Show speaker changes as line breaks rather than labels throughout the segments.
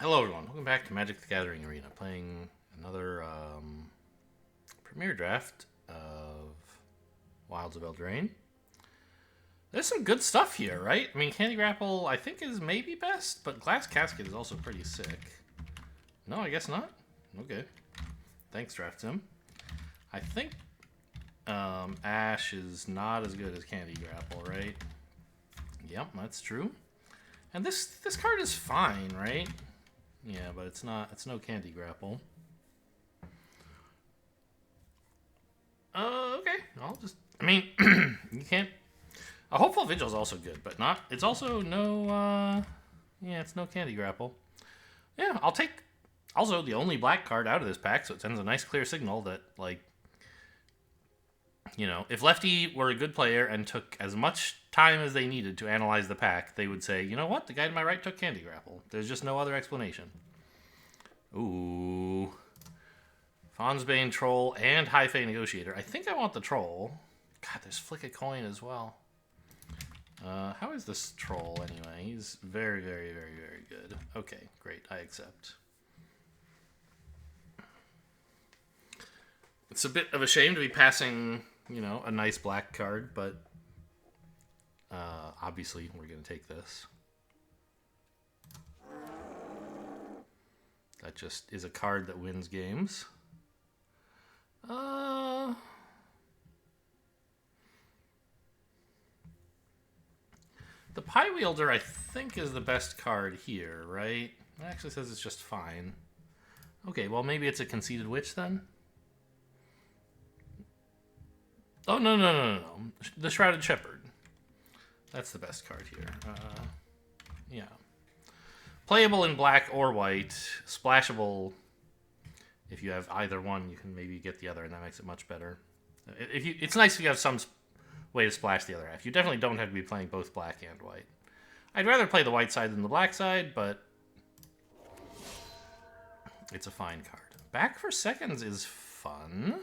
Hello everyone, welcome back to Magic the Gathering Arena, playing another premiere draft of Wilds of Eldraine. There's some good stuff here, right? I mean, Candy Grapple I think is maybe best, but Glass Casket is also pretty sick. No, I guess not? Okay. Thanks, Draft Sim. I think Ash is not as good as Candy Grapple, right? Yep, that's true. And this card is fine, right? Yeah, but it's no Candy Grapple. Okay. I mean, you can't. A Hopeful Vigil is also good, but not. It's also no. Yeah, it's no Candy Grapple. Yeah, I'll take. Also, the only black card out of this pack, so it sends a nice clear signal that, like, if Lefty were a good player and took as much time as they needed to analyze the pack, they would say, you know what, the guy to my right took Candy Grapple. There's just no other explanation. Ooh. Fawnsbane Troll and High Fae Negotiator. I think I want the Troll. God, there's Flick a Coin as well. How is this Troll anyway? He's very, very, very, very good. Okay, great. I accept. It's a bit of a shame to be passing, a nice black card, but obviously we're going to take this. That just is a card that wins games. The Pie Wielder, I think, is the best card here, right? It actually says it's just fine. Okay, well, maybe it's a Conceited Witch then? Oh, no. The Shrouded Shepherd. That's the best card here. Yeah. Playable in black or white. Splashable. If you have either one, you can maybe get the other, and that makes it much better. It's nice if you have some way to splash the other half. You definitely don't have to be playing both black and white. I'd rather play the white side than the black side, but it's a fine card. Back for Seconds is fun.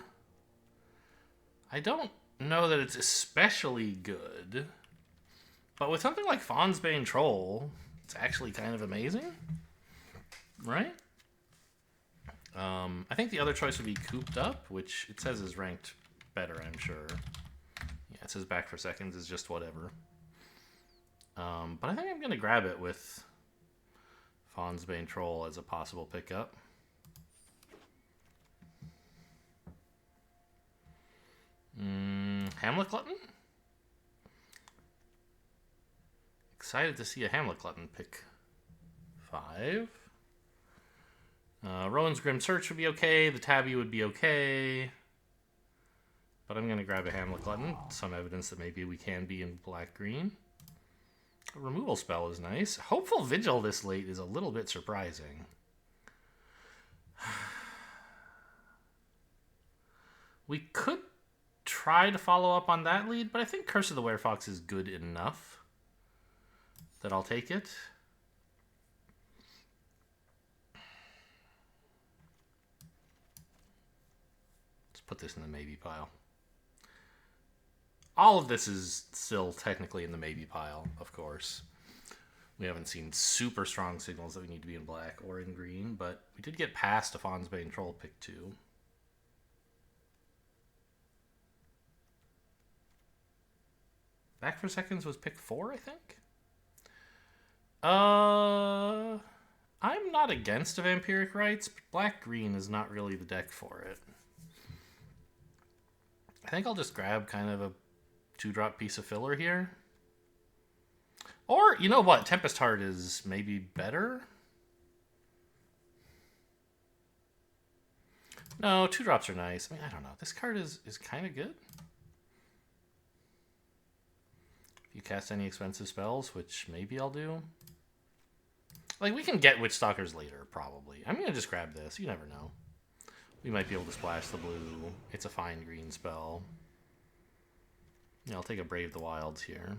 I don't know that it's especially good, but with something like Fawnsbane Troll, it's actually kind of amazing, right? I think the other choice would be Cooped Up, which it says is ranked better, I'm sure. Yeah, it says Back for Seconds is just whatever. But I think I'm going to grab it with Fawnsbane Troll as a possible pickup. Hamlet Glutton? Excited to see a Hamlet Glutton pick 5. Rowan's Grim Search would be okay. The Tabby would be okay. But I'm going to grab a Hamlet Glutton. Some evidence that maybe we can be in black-green. A removal spell is nice. Hopeful Vigil this late is a little bit surprising. We could try to follow up on that lead, but I think Curse of the Werefox is good enough that I'll take it. Let's put this in the maybe pile. All of this is still technically in the maybe pile, of course. We haven't seen super strong signals that we need to be in black or in green, but we did get past a Fawnsbane Troll pick 2. Back for Seconds was pick 4, I think? I'm not against a Vampiric Rites, but black-green is not really the deck for it. I think I'll just grab kind of a 2-drop piece of filler here. Or, you know what? Tempest Heart is maybe better? No, 2-drops are nice. I mean, I don't know. This card is kind of good. If you cast any expensive spells, which maybe I'll do. Like, we can get Witchstalkers later, probably. I'm going to just grab this. You never know. We might be able to splash the blue. It's a fine green spell. Yeah, I'll take a Brave the Wilds here.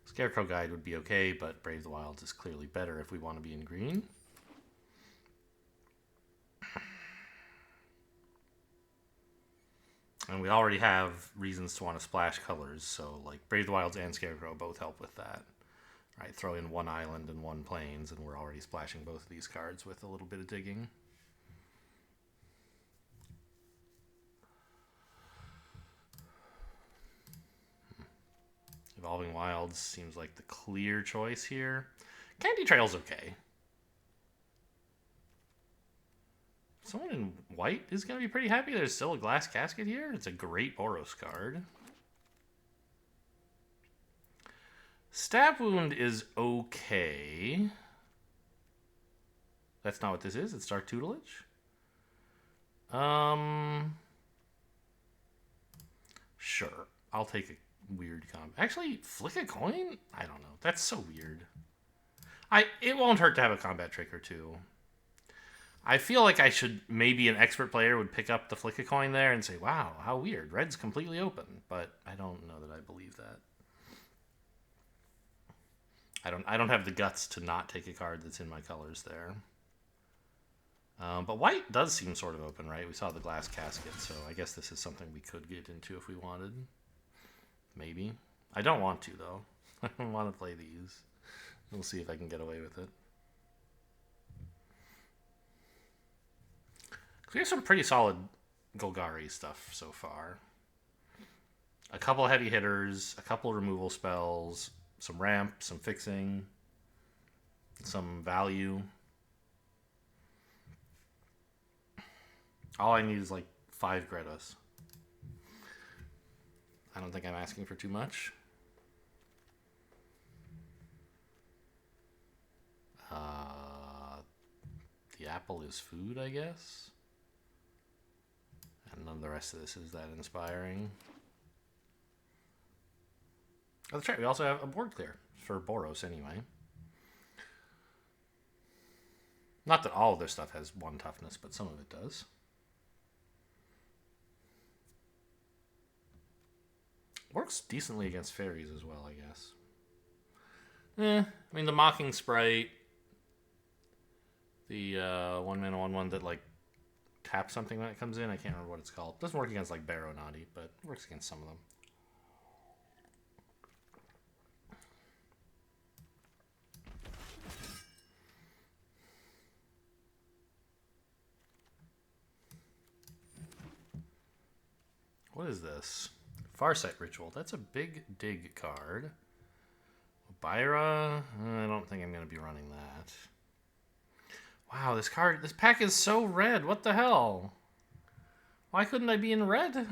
Scarecrow Guide would be okay, but Brave the Wilds is clearly better if we want to be in green. And we already have reasons to want to splash colors, so like Brave the Wilds and Scarecrow both help with that. Right, throw in one island and one plains, and we're already splashing both of these cards with a little bit of digging. Evolving Wilds seems like the clear choice here. Candy Trail's okay. Someone in white is going to be pretty happy. There's still a Glass Casket here. It's a great Boros card. Stab Wound is okay. That's not what this is. It's Dark Tutelage. Sure. I'll take a weird combo. Actually, flick a coin? I don't know. That's so weird. It won't hurt to have a combat trick or two. I feel like maybe an expert player would pick up the flick a coin there and say, wow, how weird. Red's completely open. But I don't know that I believe that. I don't have the guts to not take a card that's in my colors there. But white does seem sort of open, right? We saw the Glass Casket, so I guess this is something we could get into if we wanted. Maybe. I don't want to, though. I don't want to play these. We'll see if I can get away with it. We have some pretty solid Golgari stuff so far. A couple heavy hitters, a couple removal spells, some ramp, some fixing, some value. All I need is like 5 Gretas. I don't think I'm asking for too much. The apple is food, I guess. And none of the rest of this is that inspiring. Oh, that's right. We also have a board clear for Boros anyway. Not that all of their stuff has 1 toughness, but some of it does. Works decently against fairies as well, I guess. I mean, the Mocking Sprite, the 1-mana 1/1 that, like, taps something when it comes in. I can't remember what it's called. Doesn't work against, like, Baronati, but works against some of them. What is this? Farsight Ritual. That's a big dig card. Byra? I don't think I'm going to be running that. Wow, this pack is so red. What the hell? Why couldn't I be in red?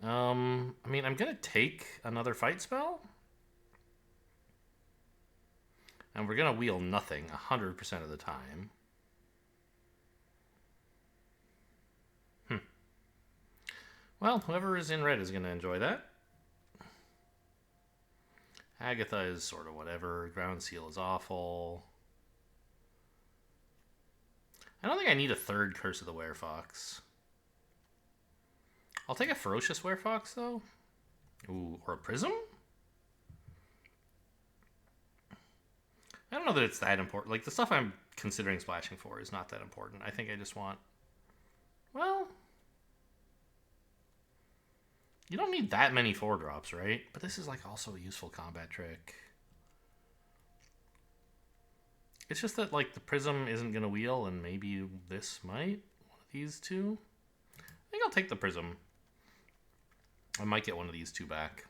I mean, I'm going to take another fight spell. And we're going to wheel nothing 100% of the time. Well, whoever is in red is going to enjoy that. Agatha is sort of whatever. Ground Seal is awful. I don't think I need a 3rd Curse of the Werefox. I'll take a Ferocious Werefox, though. Ooh, or a Prism? I don't know that it's that important. Like, the stuff I'm considering splashing for is not that important. I think I just want... Well... You don't need that many 4-drops, right? But this is like also a useful combat trick. It's just that like the Prism isn't going to wheel and maybe this might. One of these two. I think I'll take the Prism. I might get one of these two back.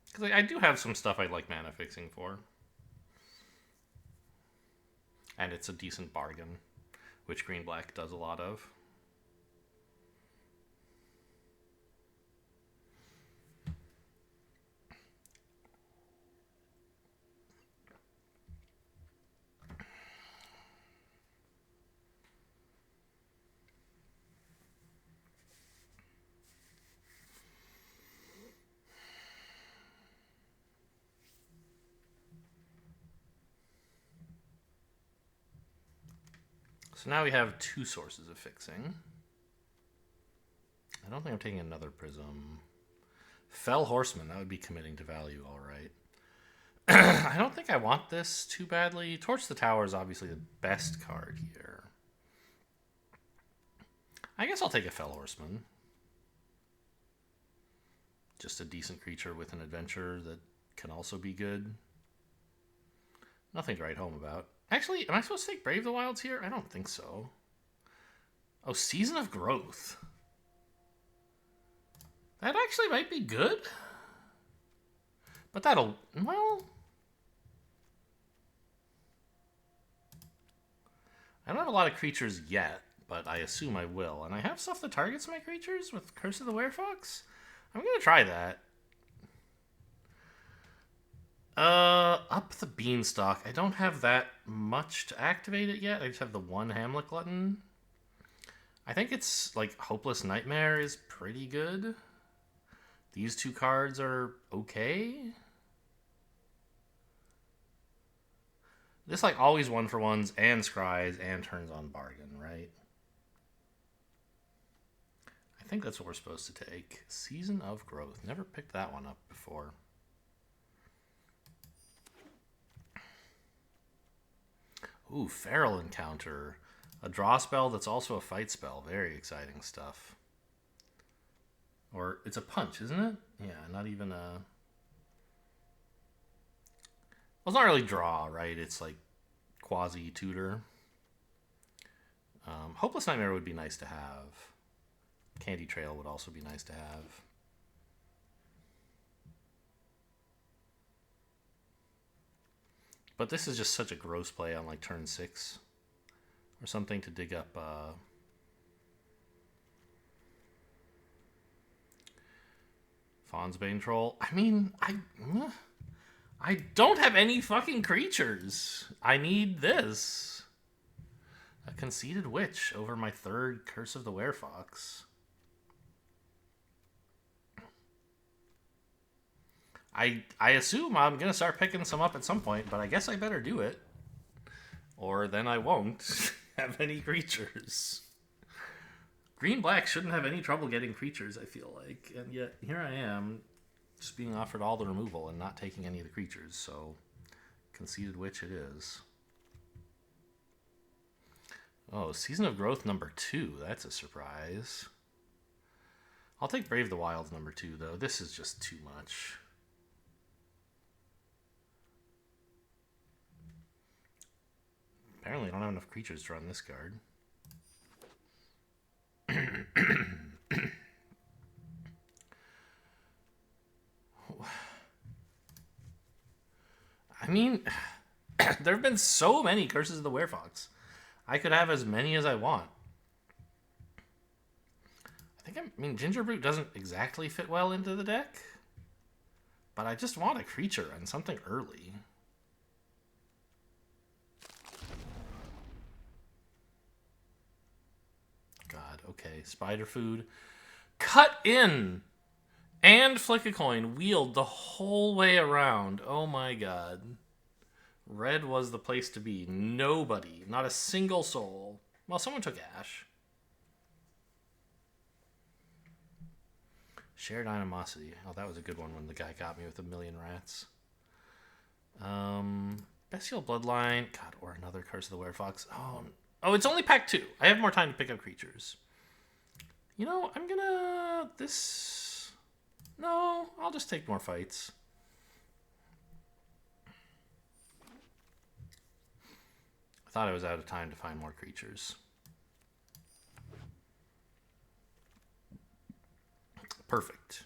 Because I do have some stuff I'd like mana fixing for. And it's a decent bargain, which green-black does a lot of. So now we have 2 sources of fixing. I don't think I'm taking another Prism. Fell Horseman, that would be committing to value, all right. I don't think I want this too badly. Torch the Tower is obviously the best card here. I guess I'll take a Fell Horseman. just a decent creature with an adventure that can also be good. Nothing to write home about. Actually, am I supposed to take Brave the Wilds here? I don't think so. Oh, Season of Growth. That actually might be good. But that'll, well... I don't have a lot of creatures yet, but I assume I will. And I have stuff that targets my creatures with Curse of the Werefox. I'm going to try that. Up the Beanstalk. I don't have that much to activate it yet. I just have the one Hamlet Glutton. I think it's, like, Hopeless Nightmare is pretty good. These two cards are okay. This, like, always 1-for-1s and scries and turns on bargain, right? I think that's what we're supposed to take. Season of Growth. Never picked that one up before. Ooh, Feral Encounter. A draw spell that's also a fight spell. Very exciting stuff. Or it's a punch, isn't it? Yeah, not even a... Well, it's not really draw, right? It's like quasi-tutor. Hopeless Nightmare would be nice to have. Candy Trail would also be nice to have. But this is just such a gross play on like turn 6 or something to dig up Fawn's Bane Troll. I mean, I don't have any fucking creatures. I need this. A Conceited Witch over my 3rd Curse of the Werefox. I assume I'm going to start picking some up at some point, but I guess I better do it. Or then I won't have any creatures. Green-black shouldn't have any trouble getting creatures, I feel like. And yet, here I am, just being offered all the removal and not taking any of the creatures, so Conceited Witch it is. Oh, Season of Growth number 2. That's a surprise. I'll take Brave the Wilds number 2, though. This is just too much. Apparently I don't have enough creatures to run this card. I mean, there have been so many Curses of the Werefox. I could have as many as I want. I mean, Gingerbrute doesn't exactly fit well into the deck. But I just want a creature and something early. God, okay. Spider Food. Cut in! And Flick a Coin. Wheeled the whole way around. Oh my god. Red was the place to be. Nobody. Not a single soul. Well, someone took Ash. Shared Animosity. Oh, that was a good one when the guy got me with a million rats. Bestial Bloodline. God, or another Curse of the Werefox. Oh, it's only pack 2. I have more time to pick up creatures. You know, I'm gonna... No, I'll just take more fights. I thought I was out of time to find more creatures. Perfect.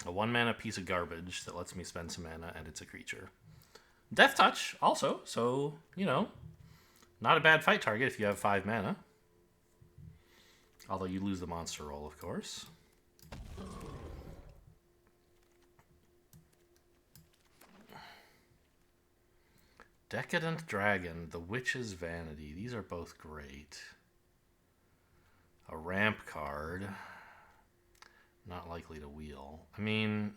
A 1-mana piece of garbage that lets me spend some mana, and it's a creature. Death Touch, also, so, you know, not a bad fight target if you have 5 mana. Although you lose the monster roll, of course. Decadent Dragon, the Witch's Vanity. These are both great. A ramp card. Not likely to wheel. I mean,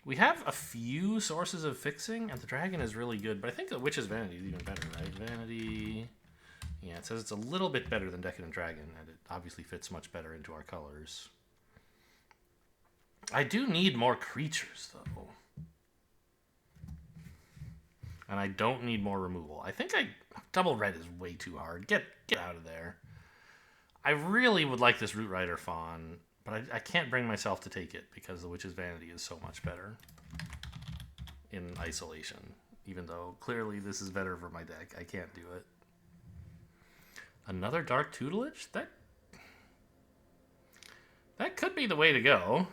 we have a few sources of fixing, and the dragon is really good, but I think the Witch's Vanity is even better, right? Vanity... Yeah, it says it's a little bit better than Decadent Dragon, and it obviously fits much better into our colors. I do need more creatures, though. And I don't need more removal. I think double red is way too hard. Get out of there. I really would like this Root Rider Fawn. But I can't bring myself to take it because the Witch's Vanity is so much better in isolation. Even though clearly this is better for my deck, I can't do it. Another Dark Tutelage? That could be the way to go.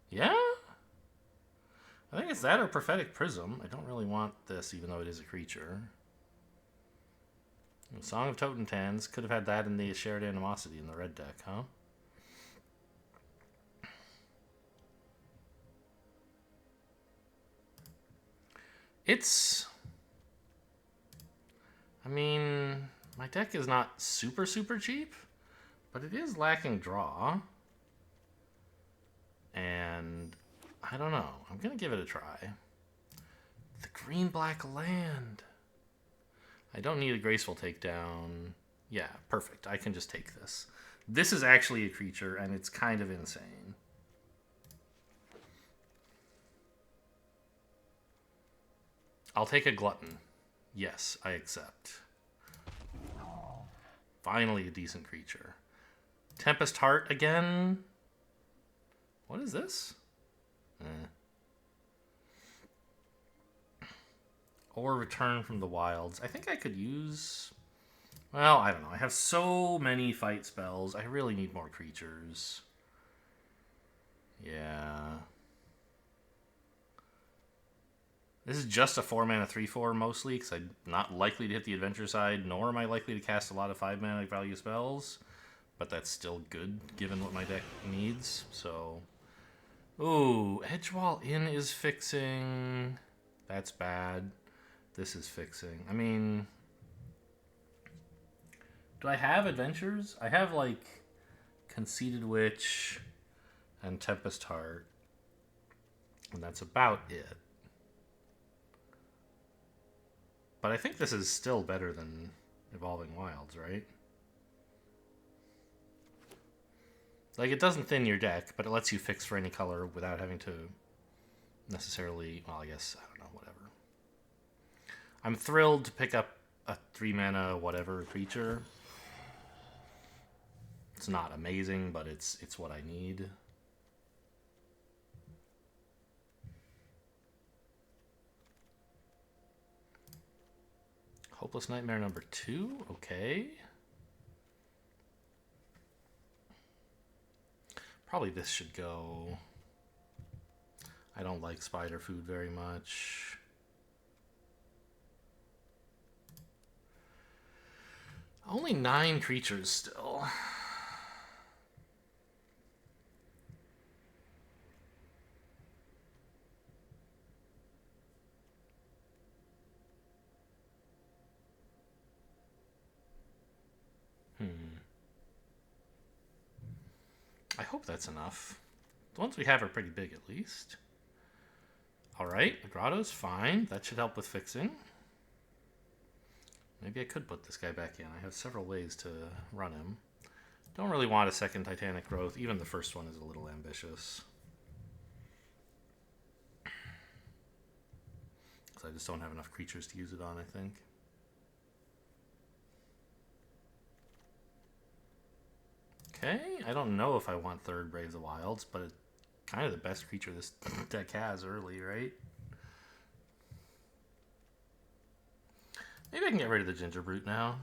Yeah? I think it's that or Prophetic Prism. I don't really want this, even though it is a creature. Song of Totentans. Could have had that in the Shared Animosity in the red deck, huh? It's... I mean, my deck is not super, super cheap, but it is lacking draw. And I don't know. I'm going to give it a try. The green-black land. I don't need a graceful takedown. Yeah, perfect. I can just take this. This is actually a creature, and it's kind of insane. I'll take a glutton. Yes, I accept. Finally a decent creature. Tempest Heart again. What is this? Or Return from the Wilds. I think I could use... Well, I don't know. I have so many fight spells. I really need more creatures. Yeah. This is just a 4-mana 3/4 mostly, because I'm not likely to hit the adventure side, nor am I likely to cast a lot of 5-mana value spells. But that's still good, given what my deck needs, so... Ooh, Edgewall Inn is fixing. That's bad. This is fixing. I mean... Do I have adventures? I have, like, Conceited Witch and Tempest Heart. And that's about it. But I think this is still better than Evolving Wilds, right? Like, it doesn't thin your deck, but it lets you fix for any color without having to necessarily... Well, I guess, I don't know, whatever. I'm thrilled to pick up a 3-mana whatever creature. It's not amazing, but it's what I need. Hopeless Nightmare number 2, okay. Probably this should go. I don't like spider food very much. Only 9 creatures still. I hope that's enough. The ones we have are pretty big, at least. Alright, Grotto's fine. That should help with fixing. Maybe I could put this guy back in. I have several ways to run him. Don't really want a second Titanic Growth. Even the first one is a little ambitious. Because I just don't have enough creatures to use it on, I think. Okay, I don't know if I want third Braves of Wilds, but it's kind of the best creature this deck has early, right? Maybe I can get rid of the Ginger Brute now.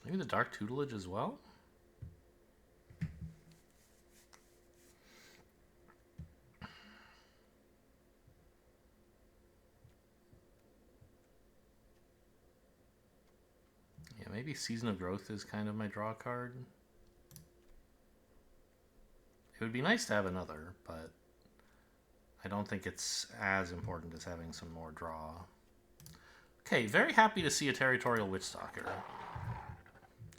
Maybe the Dark Tutelage as well? Maybe Season of Growth is kind of my draw card. It would be nice to have another, but I don't think it's as important as having some more draw. Okay, very happy to see a Territorial Witchstalker.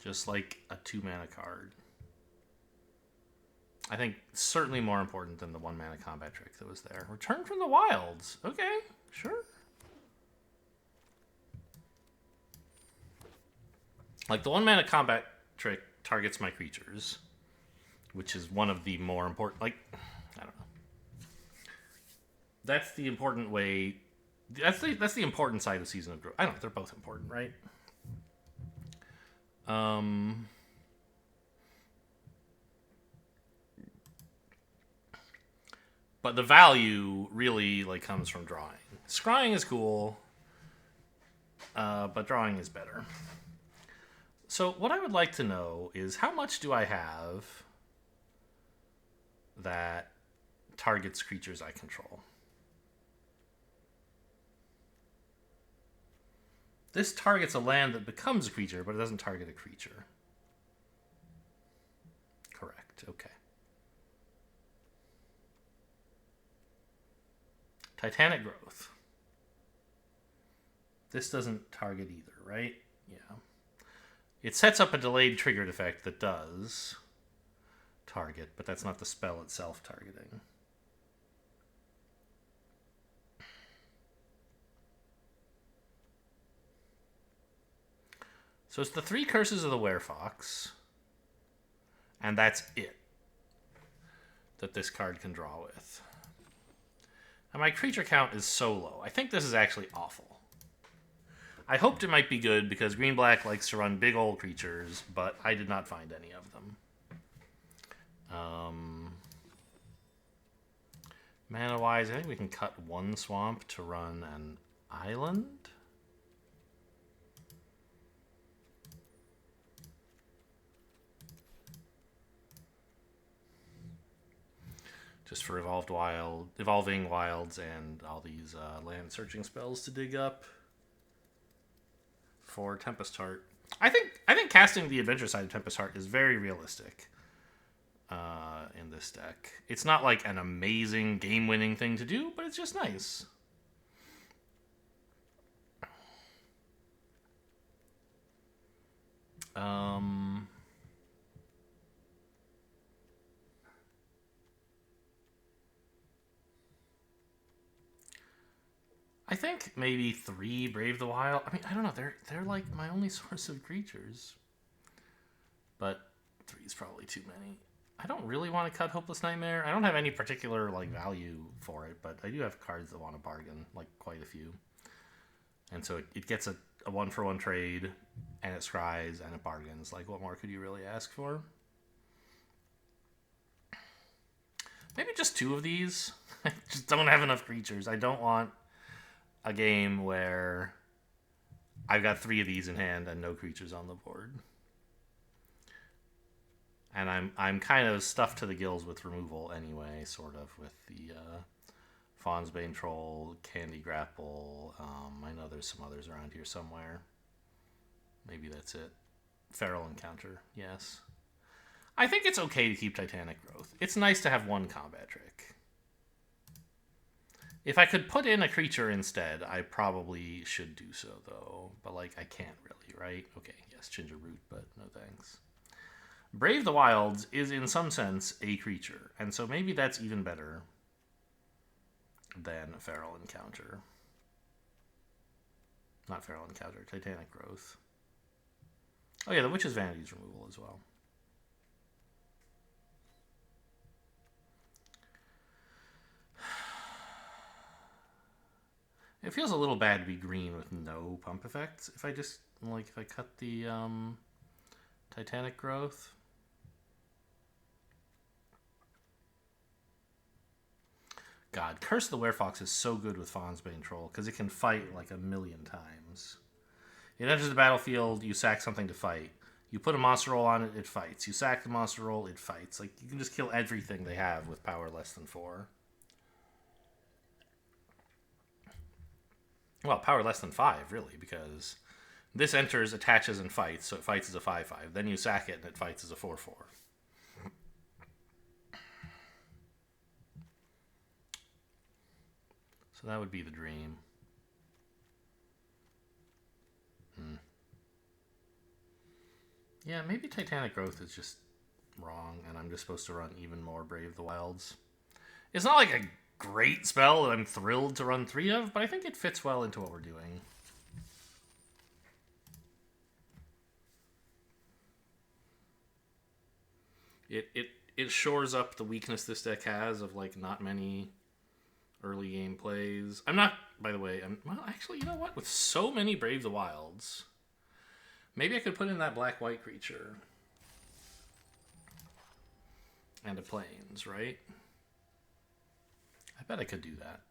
Just like a 2-mana card. I think certainly more important than the 1-mana combat trick that was there. Return from the Wilds. Okay, sure. Like, the 1-mana combat trick targets my creatures. which is one of the more important, like, I don't know. That's the important way. That's the important side of Season of Growth. I don't know. They're both important, right? But the value really like comes from drawing. Scrying is cool, but drawing is better. So what I would like to know is how much do I have that targets creatures I control? This targets a land that becomes a creature, but it doesn't target a creature. Correct. Okay. Titanic Growth. This doesn't target either, right? Yeah. It sets up a delayed triggered effect that does target, but that's not the spell itself targeting. So it's the 3 Curses of the Werefox, and that's it that this card can draw with. And my creature count is so low. I think this is actually awful. I hoped it might be good because green-black likes to run big old creatures, but I did not find any of them. Mana-wise, I think we can cut 1 swamp to run an island. Just for evolving wilds and all these land searching spells to dig up. For Tempest Heart, I think casting the adventure side of Tempest Heart is very realistic in this deck. It's not like an amazing game-winning thing to do, but it's just nice. I think maybe 3 Brave the Wild. I mean, I don't know. They're like my only source of creatures. But 3 is probably too many. I don't really want to cut Hopeless Nightmare. I don't have any particular like value for it, but I do have cards that want to bargain, like quite a few. And so it gets a 1-for-1 trade, and it scries, and it bargains. Like, what more could you really ask for? Maybe just 2 of these. I just don't have enough creatures. I don't want a game where I've got 3 of these in hand and no creatures on the board. And I'm kind of stuffed to the gills with removal anyway, sort of, with the Fawn's Bane Troll, Candy Grapple. I know there's some others around here somewhere. Maybe that's it. Feral Encounter, yes. I think it's okay to keep Titanic Growth. It's nice to have 1 combat trick. If I could put in a creature instead, I probably should do so, though. But, like, I can't really, right? Okay, yes, Ginger Root, but no thanks. Brave the Wilds is, in some sense, a creature. And so maybe that's even better than Feral Encounter. Not Feral Encounter, Titanic Growth. Oh yeah, the Witch's Vanity's removal as well. It feels a little bad to be green with no pump effects. If I just, like, if I cut the Titanic Growth. God, Curse of the Werefox is so good with Fawn's Bane Troll, because it can fight like 1,000,000 times. It enters the battlefield, you sack something to fight. You put a monster roll on it, it fights. You sack the monster roll, it fights. Like, you can just kill everything they have with power less than 4. Well, power less than 5, really, because this enters, attaches, and fights, so it fights as a 5/5. Then you sack it, and it fights as a 4/4. So that would be the dream. Yeah, maybe Titanic Growth is just wrong, and I'm just supposed to run even more Brave the Wilds. It's not like a great spell that I'm thrilled to run 3 of, but I think it fits well into what we're doing. it shores up the weakness this deck has of like not many early game plays. I'm not, by the way, well, actually, you know what? With so many Brave the Wilds, maybe I could put in that black-white creature and a plains, right? I bet I could do that.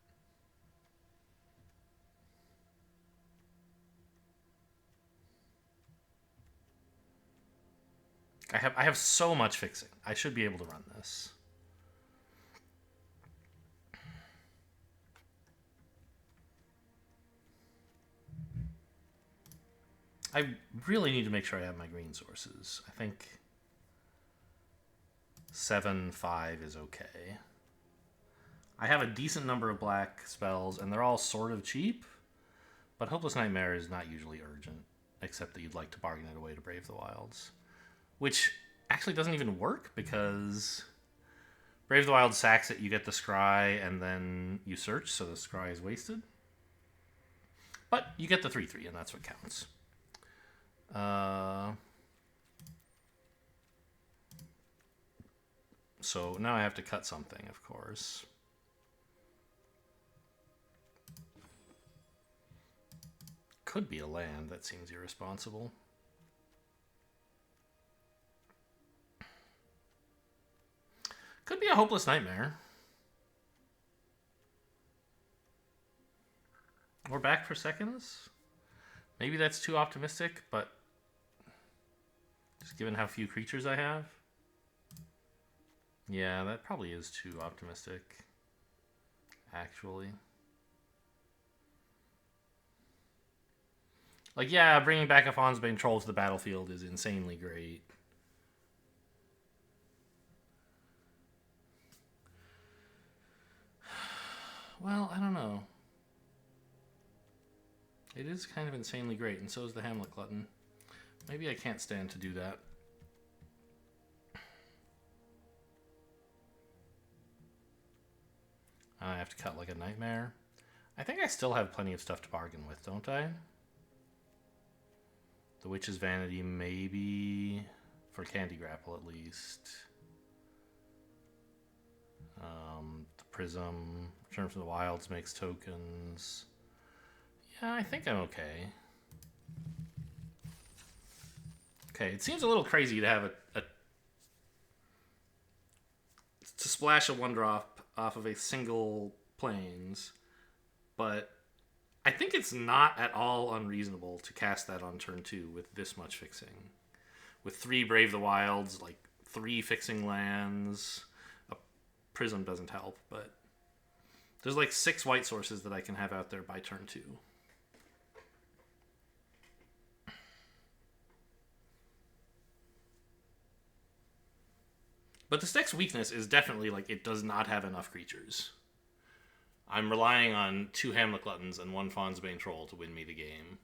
I have so much fixing. I should be able to run this. I really need to make sure I have my green sources. I think 7/5 is okay. I have a decent number of black spells, and they're all sort of cheap, but Hopeless Nightmare is not usually urgent, except that you'd like to bargain it away to Brave the Wilds. Which actually doesn't even work, because Brave the Wild sacks it, you get the scry, and then you search, so the scry is wasted. But you get the 3/3, and that's what counts. So now I have to cut something, of course. Could be a land. That seems irresponsible. Could be a Hopeless Nightmare. We're back for seconds. Maybe that's too optimistic, but just given how few creatures I have. Yeah, that probably is too optimistic, actually. Like, yeah, bringing back a Fawnsbane Troll to the battlefield is insanely great. Well, I don't know. It is kind of insanely great, and so is the Hamlet Glutton. Maybe I can't stand to do that. I have to cut like a nightmare. I think I still have plenty of stuff to bargain with, don't I? The Witch's Vanity, maybe. For Candy Grapple, at least. The Prism. Return from the Wilds makes tokens. Yeah, I think I'm okay. Okay, it seems a little crazy to have to splash a 1-drop off of a single plains, but I think it's not at all unreasonable to cast that on turn 2 with this much fixing. With 3 Brave the Wilds, like 3 fixing lands. A Prism doesn't help, but there's like 6 white sources that I can have out there by turn 2. But this deck's weakness is definitely, like, it does not have enough creatures. I'm relying on 2 Hamlet Gluttons and 1 Fawnsbane Troll to win me the game.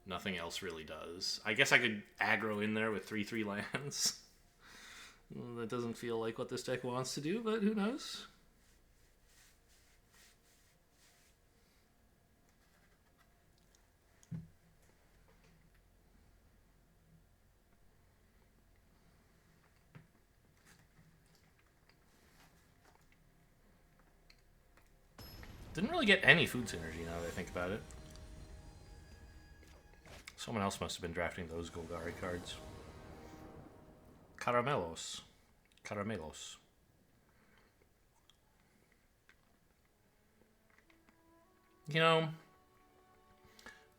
Nothing else really does. I guess I could aggro in there with 3/3 lands. That doesn't feel like what this deck wants to do, but who knows? Didn't really get any food synergy now that I think about it. Someone else must have been drafting those Golgari cards. Caramelos. Caramelos. You know,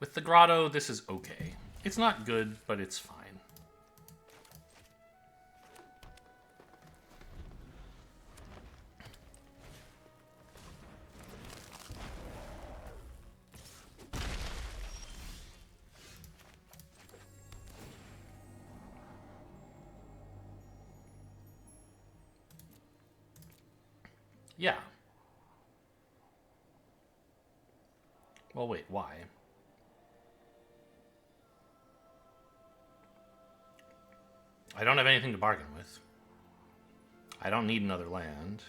with the Grotto, this is okay. It's not good, but it's fine. Yeah. Well, wait, why? I don't have anything to bargain with. I don't need another land.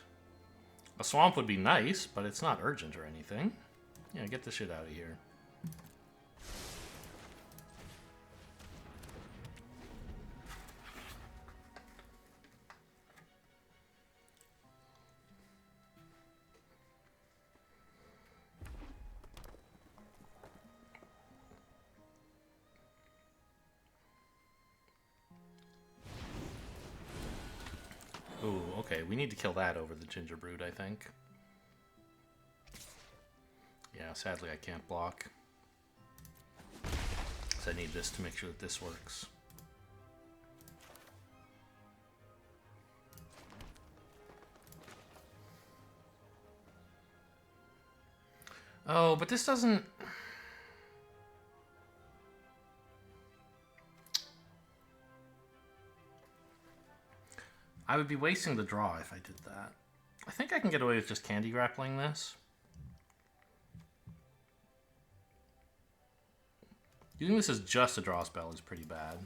A swamp would be nice, but it's not urgent or anything. Yeah, get the shit out of here. we need to kill that over the Ginger Brood, I think. Yeah, sadly I can't block. So I need this to make sure that this works. Oh, but this doesn't... I would be wasting the draw if I did that. I think I can get away with just candy grappling this. Using this as just a draw spell is pretty bad.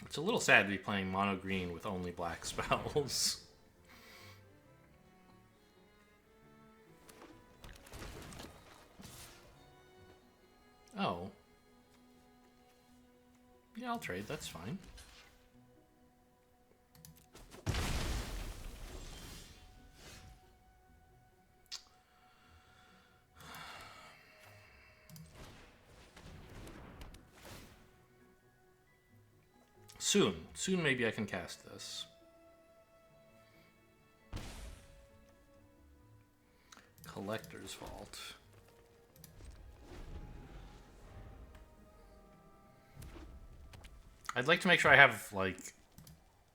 It's a little sad to be playing mono green with only black spells. Oh. Yeah, I'll trade. That's fine. Soon maybe I can cast this. Collector's Vault. I'd like to make sure I have, like,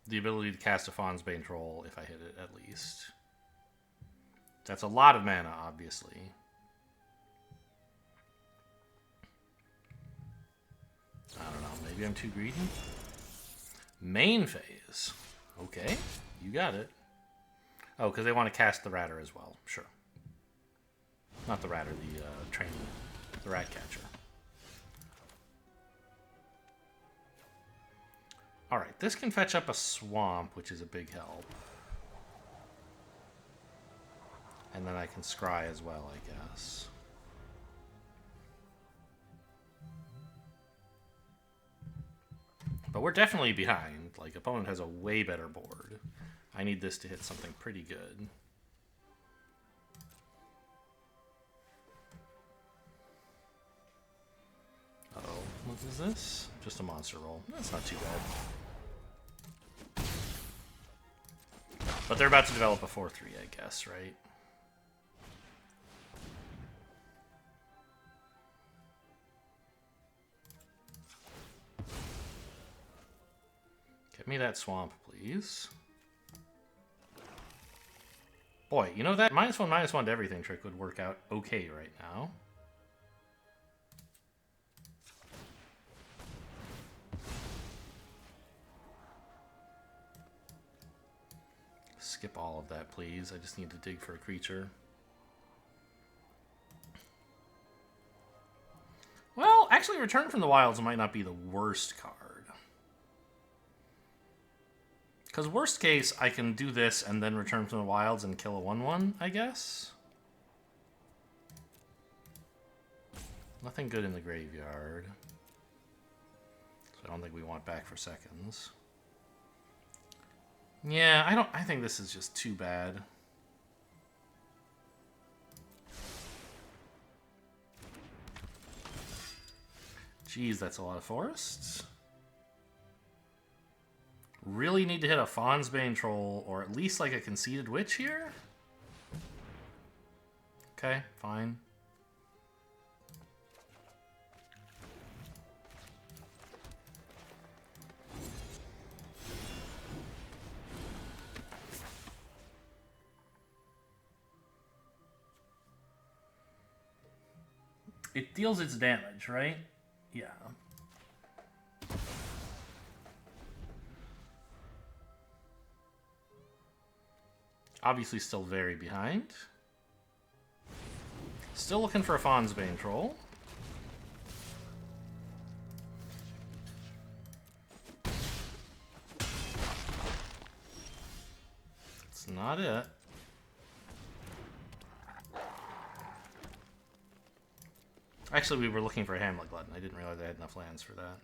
the ability to cast a Fawn's Bane Troll if I hit it, at least. That's a lot of mana, obviously. I don't know, maybe I'm too greedy? Main phase. Okay, you got it. Oh, because they want to cast the Ratter as well. Sure. Not the Ratter, the trainee. The Rat Catcher. Alright, this can fetch up a Swamp, which is a big help. And then I can scry as well, I guess. But we're definitely behind. Like, opponent has a way better board. I need this to hit something pretty good. Uh-oh. What is this? Just a monster roll. That's not too bad. But they're about to develop a 4-3, I guess, right? Get me that swamp, please. Boy, you know that -1/-1 to everything trick would work out okay right now. Skip all of that, please. I just need to dig for a creature. Well, actually, Return from the Wilds might not be the worst card. Because worst case, I can do this and then Return from the Wilds and kill a 1/1, I guess. Nothing good in the graveyard. So I don't think we want back for seconds. Yeah, I think this is just too bad. Jeez, that's a lot of forests. Really need to hit a Fawn's Bane Troll, or at least like a Conceited Witch here? Okay, fine. It deals its damage, right? Yeah. Obviously still very behind. Still looking for a Fawn's Bane Troll. It's not it. Actually, we were looking for a Hamlet Glutton. I didn't realize I had enough lands for that.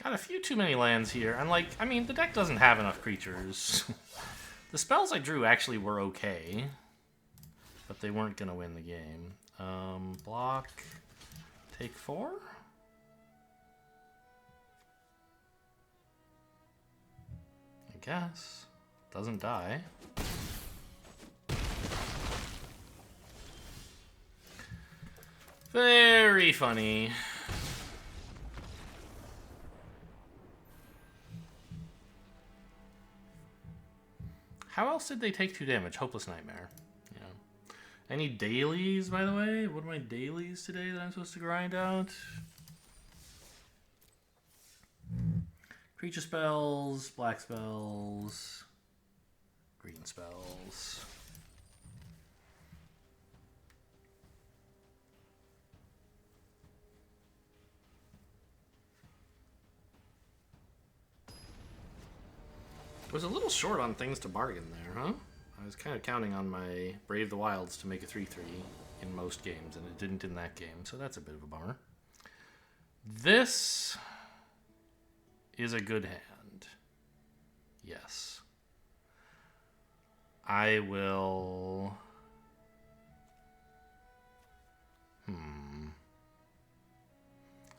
Got a few too many lands here. And, like, I mean, the deck doesn't have enough creatures. The spells I drew actually were okay. But they weren't going to win the game. Block. Take 4? I guess. Doesn't die. Very funny. How else did they take 2 damage? Hopeless Nightmare. Yeah. Any dailies, by the way? What are my dailies today that I'm supposed to grind out? Creature spells, black spells, green spells. Was a little short on things to bargain there, huh? I was kind of counting on my Brave the Wilds to make a 3/3 in most games, and it didn't in that game, so that's a bit of a bummer. This is a good hand. Yes. I will...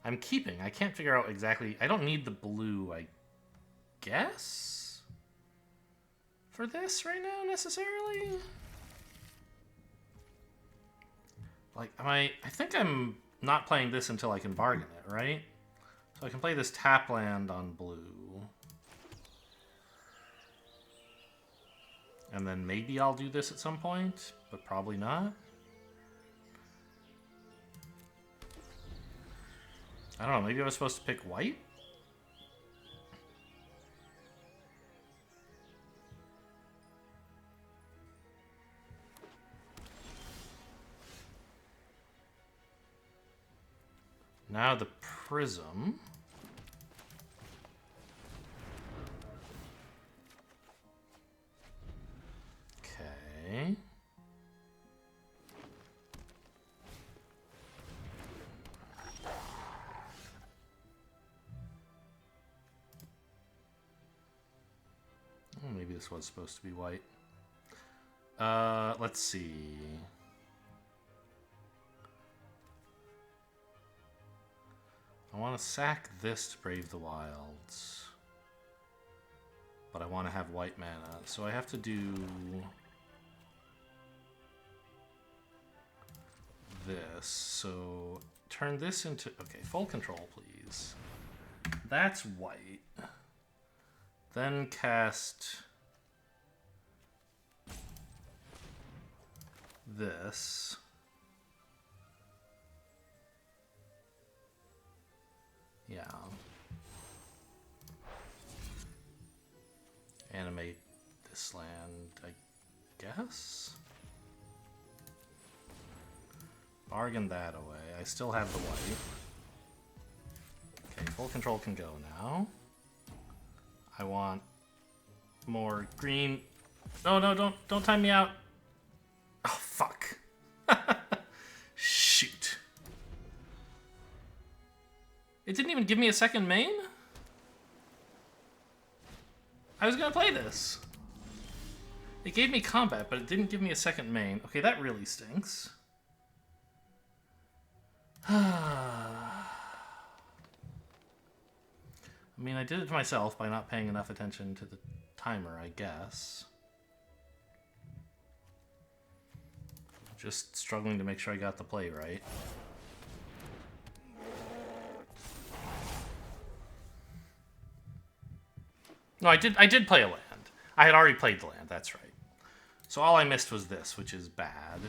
I'm keeping. I can't figure out exactly... I don't need the blue, I guess? For this right now, necessarily? Like, I think I'm not playing this until I can bargain it, right? So I can play this tap land on blue. And then maybe I'll do this at some point, but probably not. I don't know, maybe I was supposed to pick white? Now the prism. Okay. Oh, maybe this was supposed to be white. Let's see. I want to sack this to Brave the Wilds. But I want to have white mana, so I have to do this. So turn this into... Okay, full control, please. That's white. Then cast this. Yeah. Animate this land, I guess? Bargain that away. I still have the white. Okay, full control can go now. I want more green. No, no, don't time me out. Oh, fuck. Shoot. It didn't even give me a second main? I was gonna play this. It gave me combat, but it didn't give me a second main. Okay, that really stinks. I mean, I did it to myself by not paying enough attention to the timer, I guess. Just struggling to make sure I got the play right. No, I did play a land. I had already played the land, that's right. So all I missed was this, which is bad.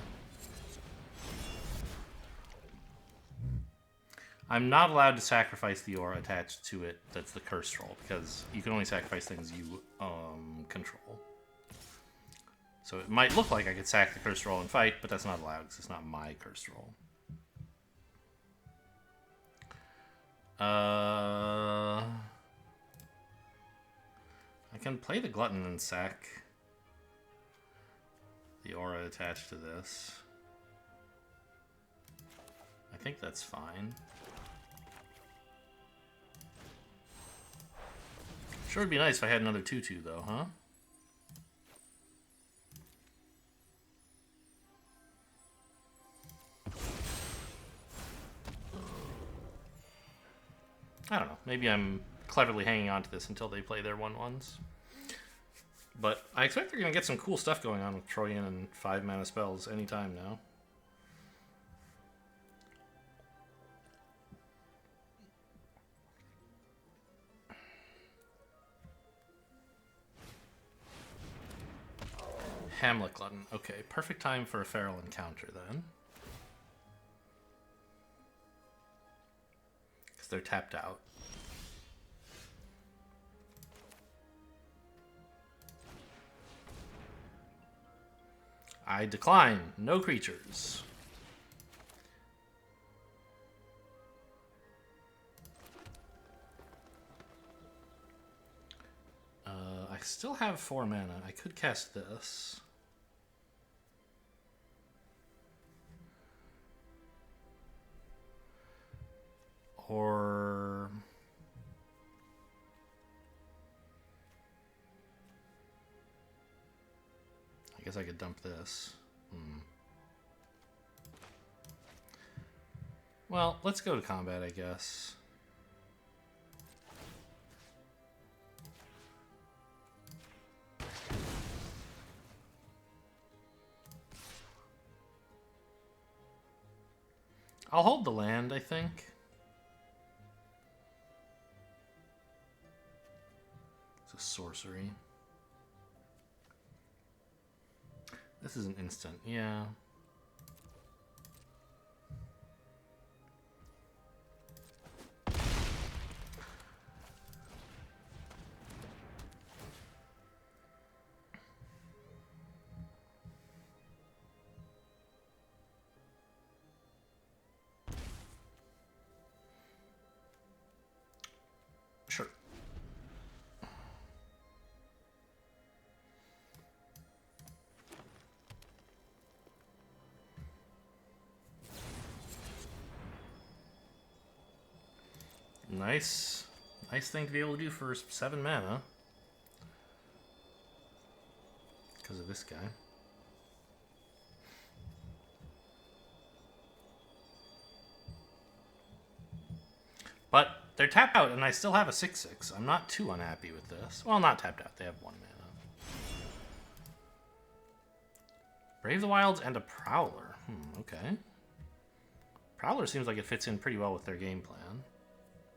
I'm not allowed to sacrifice the aura attached to it that's the curse roll, because you can only sacrifice things you control. So it might look like I could sack the curse roll and fight, but that's not allowed because it's not my curse roll. I can play the Glutton and sack the aura attached to this. I think that's fine. Sure would be nice if I had another 2/2 though, huh? I don't know. Maybe I'm cleverly hanging on to this until they play their 1/1s. But I expect they're going to get some cool stuff going on with Troyan and 5-mana spells anytime now. Hamlet Glutton. Okay, perfect time for a feral encounter then. Because they're tapped out. I decline. No creatures. I still have 4 mana. I could cast this. Or... I guess I could dump this. Well, let's go to combat, I guess. I'll hold the land, I think. It's a sorcery. This is an instant, yeah. Sure. Nice. Nice thing to be able to do for 7 mana. Because of this guy. But they're tapped out, and I still have a 6/6. I'm not too unhappy with this. Well, not tapped out. They have 1 mana. Brave the Wilds and a Prowler. Okay. Prowler seems like it fits in pretty well with their game plan.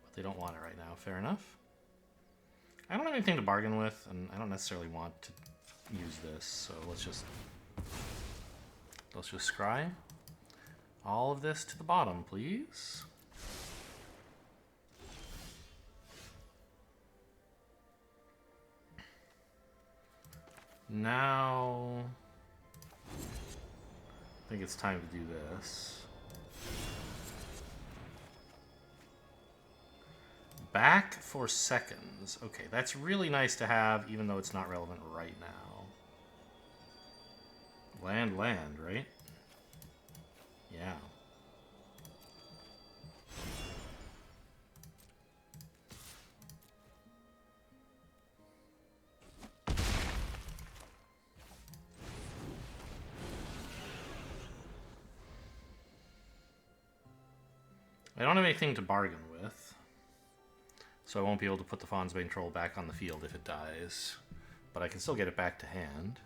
But they don't want it right now. Fair enough. I don't have anything to bargain with, and I don't necessarily want to use this, so let's just scry all of this to the bottom, please. Now, I think it's time to do this. Back for seconds. Okay, that's really nice to have, even though it's not relevant right now. Land, right? Yeah. I don't have anything to bargain with, so I won't be able to put the Fawn's Bane Troll back on the field if it dies, but I can still get it back to hand.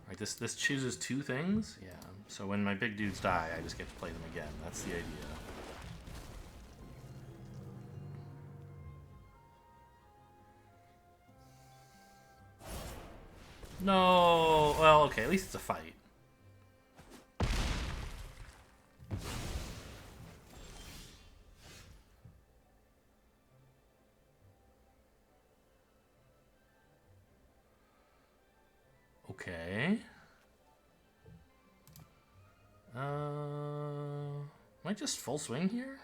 Right, this chooses 2 things? Yeah, so when my big dudes die, I just get to play them again. That's the idea. No, well, okay, at least it's a fight. Okay. Am I just full swing here?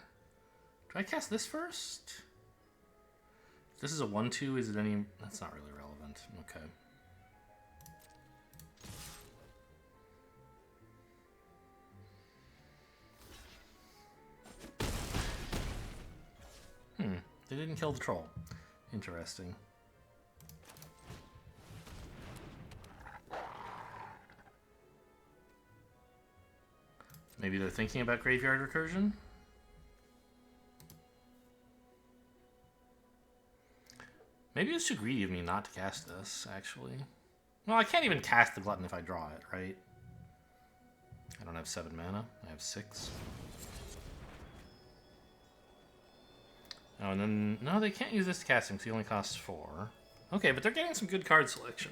Do I cast this first? If this is a 1/2, is it any... That's not really relevant. land. Okay. They didn't kill the troll. Interesting. Maybe they're thinking about graveyard recursion? Maybe it's too greedy of me not to cast this, actually. Well, I can't even cast the Glutton if I draw it, right? I don't have 7 mana. I have 6. Oh, and then... No, they can't use this to cast him because he only costs 4. Okay, but they're getting some good card selection.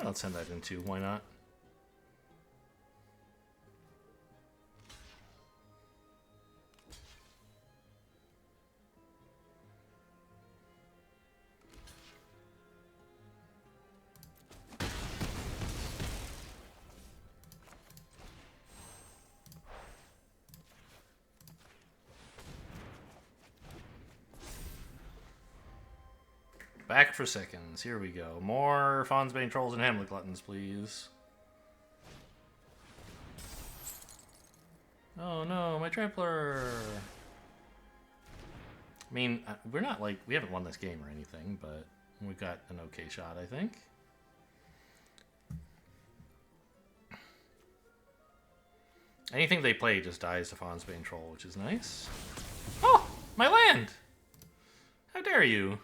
Let's send that in too. Why not? Back for seconds. Here we go. More Fawnsbane Trolls and Hamlet Gluttons, please. Oh no, my Trampler! I mean, we're not like... We haven't won this game or anything, but we've got an okay shot, I think. Anything they play just dies to Fawnsbane Troll, which is nice. Oh! My land! How dare you?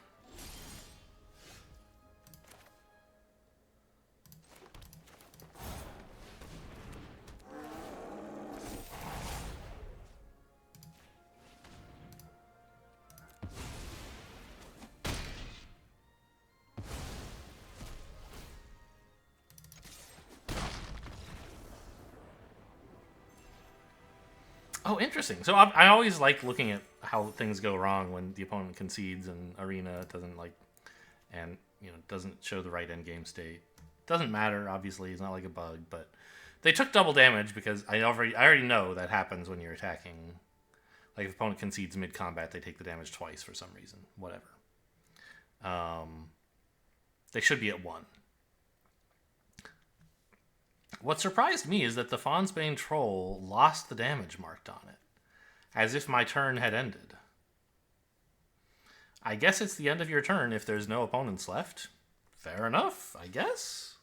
Oh, interesting. So I always like looking at how things go wrong when the opponent concedes and Arena doesn't like, and doesn't show the right end game state. Doesn't matter, obviously. It's not like a bug, but they took double damage because I already know that happens when you're attacking. Like if opponent concedes mid combat, they take the damage twice for some reason. Whatever. They should be at 1. What surprised me is that the Fawnsbane Troll lost the damage marked on it, as if my turn had ended. I guess it's the end of your turn if there's no opponents left. Fair enough, I guess.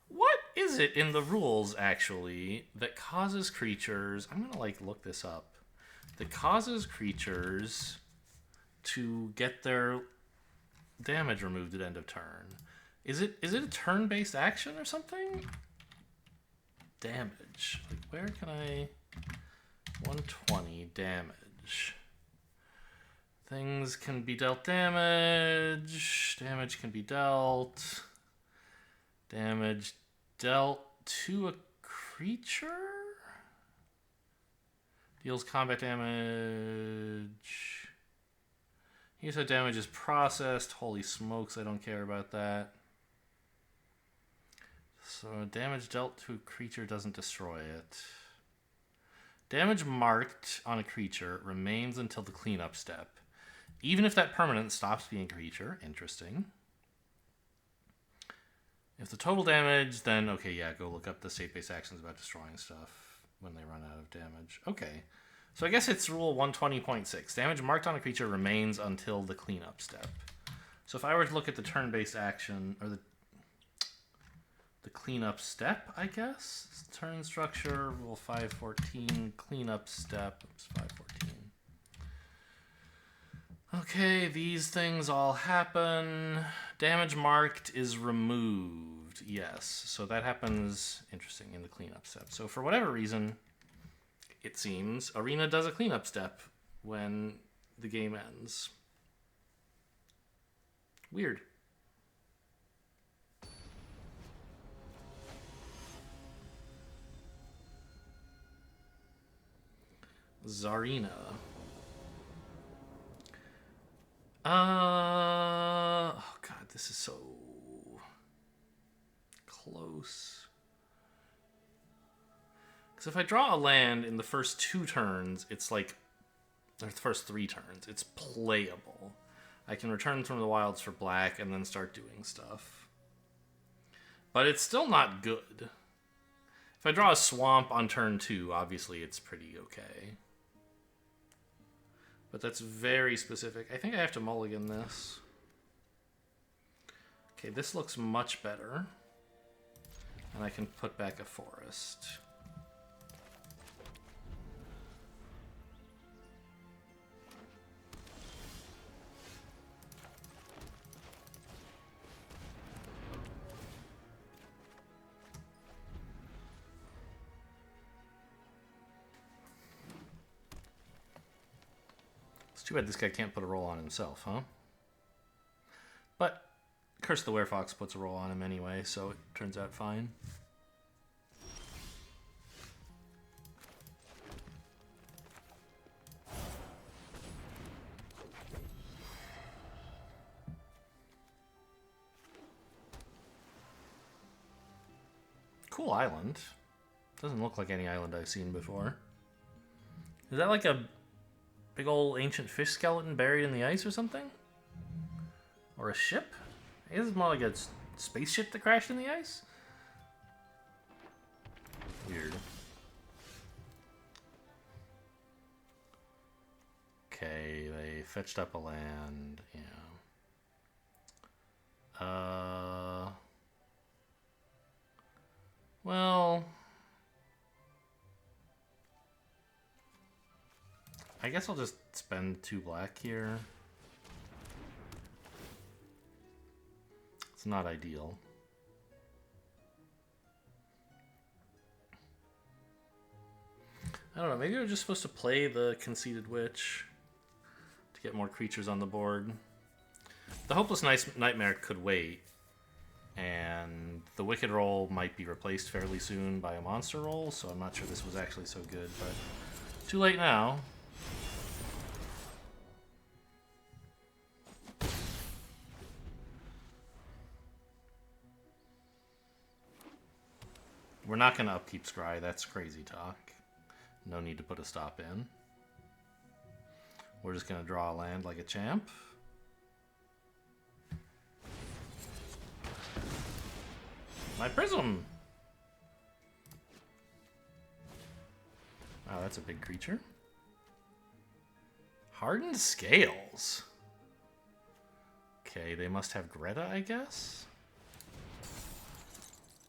What is it in the rules, actually, that causes creatures... I'm going to, look this up. That causes creatures to get their... damage removed at end of turn. Is it a turn-based action or something? Damage. Where can I... 120 damage. Things can be dealt damage. Damage can be dealt. Damage dealt to a creature? Deals combat damage. You said damage is processed. Holy smokes, I don't care about that. So damage dealt to a creature doesn't destroy it. Damage marked on a creature remains until the cleanup step. Even if that permanent stops being a creature. Interesting. If the total damage, then okay, yeah, go look up the state-based actions about destroying stuff when they run out of damage. Okay. So I guess it's rule 120.6. Damage marked on a creature remains until the cleanup step. So if I were to look at the turn-based action, or the cleanup step, I guess? Turn structure, rule 514, cleanup step. Oops, 514. Okay, these things all happen. Damage marked is removed. removed, yes. So that happens, interesting, in the cleanup step. So for whatever reason, it seems, Arena does a cleanup step when the game ends. Weird. Zarina. Oh god, this is so close. Because if I draw a land in the first 2 turns, it's like, or the first 3 turns, it's playable. I can return from the wilds for black and then start doing stuff. But it's still not good. If I draw a swamp on turn 2, obviously it's pretty okay. But that's very specific. I think I have to mulligan this. Okay, this looks much better. And I can put back a forest. It's too bad this guy can't put a roll on himself, huh? But Curse of the Werefox puts a roll on him anyway, so it turns out fine. Cool island. Doesn't look like any island I've seen before. Is that like a big old ancient fish skeleton buried in the ice or something? Or a ship? I guess it's more like a spaceship that crashed in the ice? Weird. Okay, they fetched up a land, yeah. Well, I guess I'll just spend 2 black here. It's not ideal. I don't know, maybe we're just supposed to play the Conceited Witch to get more creatures on the board. The Hopeless Nightmare could wait, and the Wicked roll might be replaced fairly soon by a monster roll, so I'm not sure this was actually so good, but too late now. We're not going to upkeep Scry, that's crazy talk. No need to put a stop in. We're just going to draw a land like a champ. My Prism! Wow, that's a big creature. Hardened Scales. Okay, they must have Greta, I guess?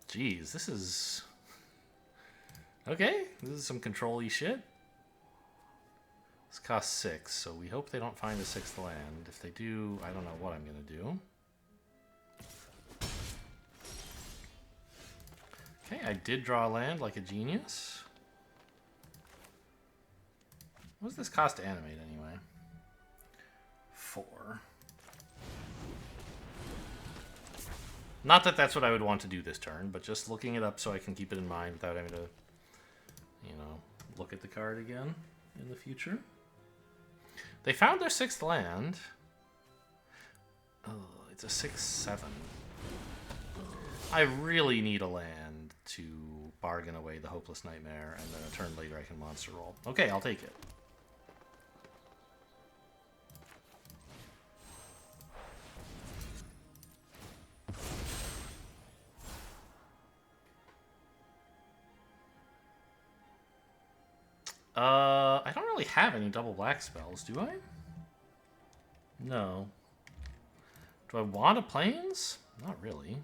Jeez, this is... Okay, this is some control-y shit. This costs 6, so we hope they don't find a 6th land. If they do, I don't know what I'm gonna do. Okay, I did draw a land like a genius. What does this cost to animate anyway? 4. Not that that's what I would want to do this turn, but just looking it up so I can keep it in mind without having to, you know, look at the card again in the future. They found their 6th land. Oh, it's a 6/7. I really need a land to bargain away the Hopeless Nightmare, and then a turn later I can monster roll. Okay, I'll take it. I don't really have any double black spells, do I? No. Do I want a Plains? Not really.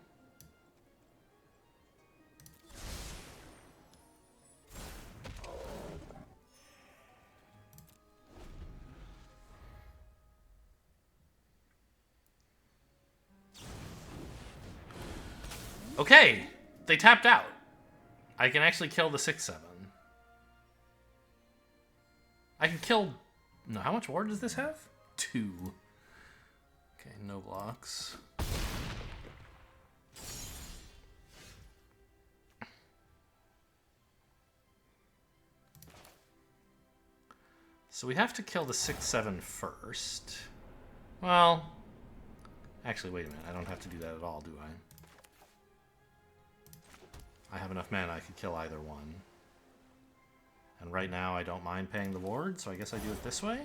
Okay, they tapped out. I can actually kill the 6/7. I can kill... No, how much ward does this have? 2. Okay, no blocks. So we have to kill the 6/7 first. Well... Actually, wait a minute. I don't have to do that at all, do I? I have enough mana, I could kill either one. And right now I don't mind paying the ward, so I guess I do it this way?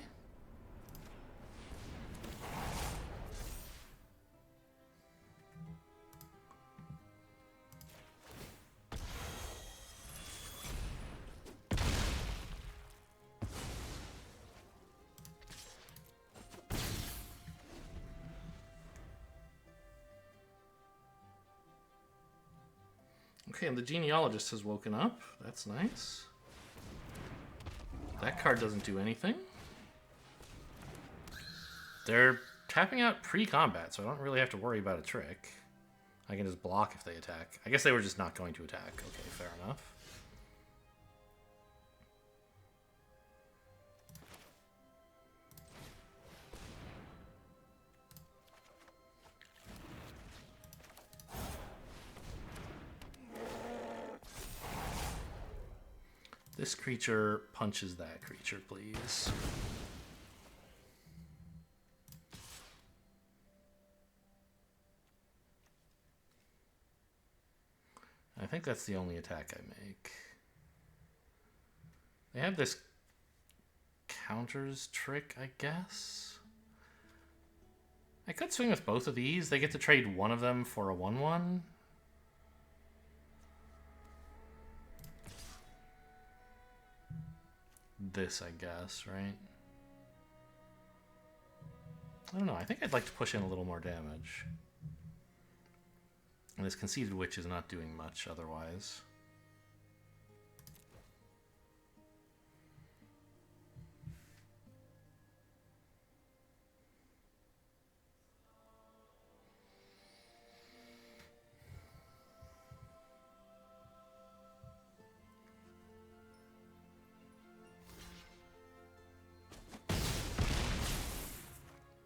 Okay, and the genealogist has woken up. That's nice. That card doesn't do anything. They're tapping out pre-combat, so I don't really have to worry about a trick. I can just block if they attack. I guess they were just not going to attack. Okay, fair enough. This creature punches that creature, please. I think that's the only attack I make. They have this counters trick, I guess. I could swing with both of these. They get to trade one of them for a 1/1. This, I guess, right? I don't know. I think I'd like to push in a little more damage. And this Conceited Witch is not doing much otherwise.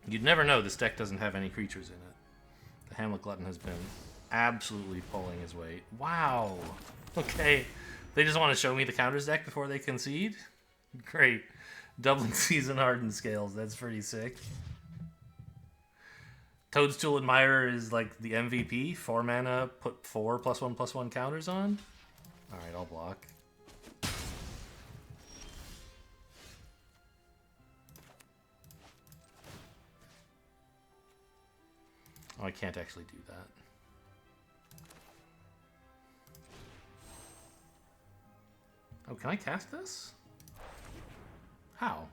You'd never know this deck doesn't have any creatures in it. The Hamlet Glutton has been absolutely pulling his weight. Wow. Okay. They just want to show me the counters deck before they concede? Great. Doubling Season Hardened Scales. That's pretty sick. Toadstool Admirer is like the MVP. 4 mana, put 4 +1/+1 counters on. Alright, I'll block. Oh, I can't actually do that. Oh, can I cast this? How?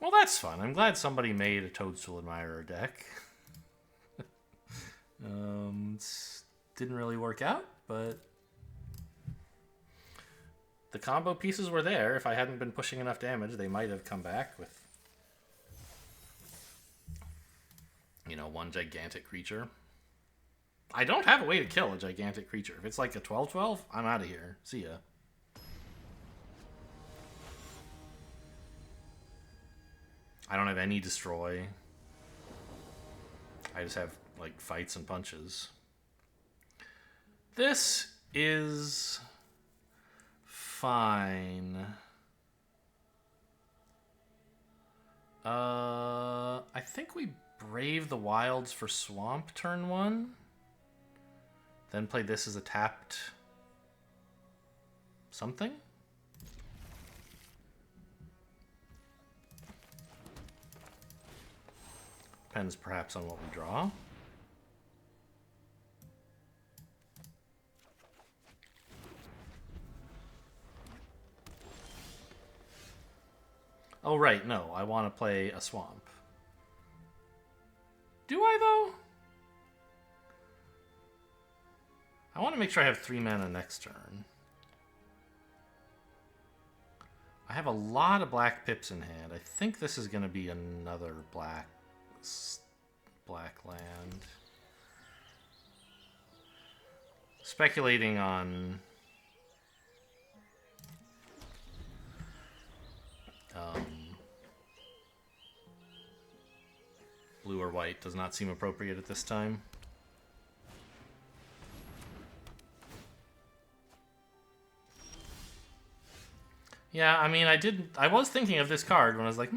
Well, that's fun. I'm glad somebody made a Toadstool Admirer deck. Didn't really work out, but... The combo pieces were there. If I hadn't been pushing enough damage, they might have come back with, you know, one gigantic creature. I don't have a way to kill a gigantic creature. If it's like a 12/12, I'm out of here. See ya. I don't have any destroy. I just have, like, fights and punches. This is... fine. I think we Brave the Wilds for Swamp turn 1. Then play this as a tapped something. Depends perhaps on what we draw. Oh, right, no. I want to play a swamp. Do I, though? I want to make sure I have 3 mana next turn. I I have a lot of black pips in hand. I think this is going to be another black land. Speculating on blue or white does not seem appropriate at this time. Yeah, I mean, I was thinking of this card when I was like,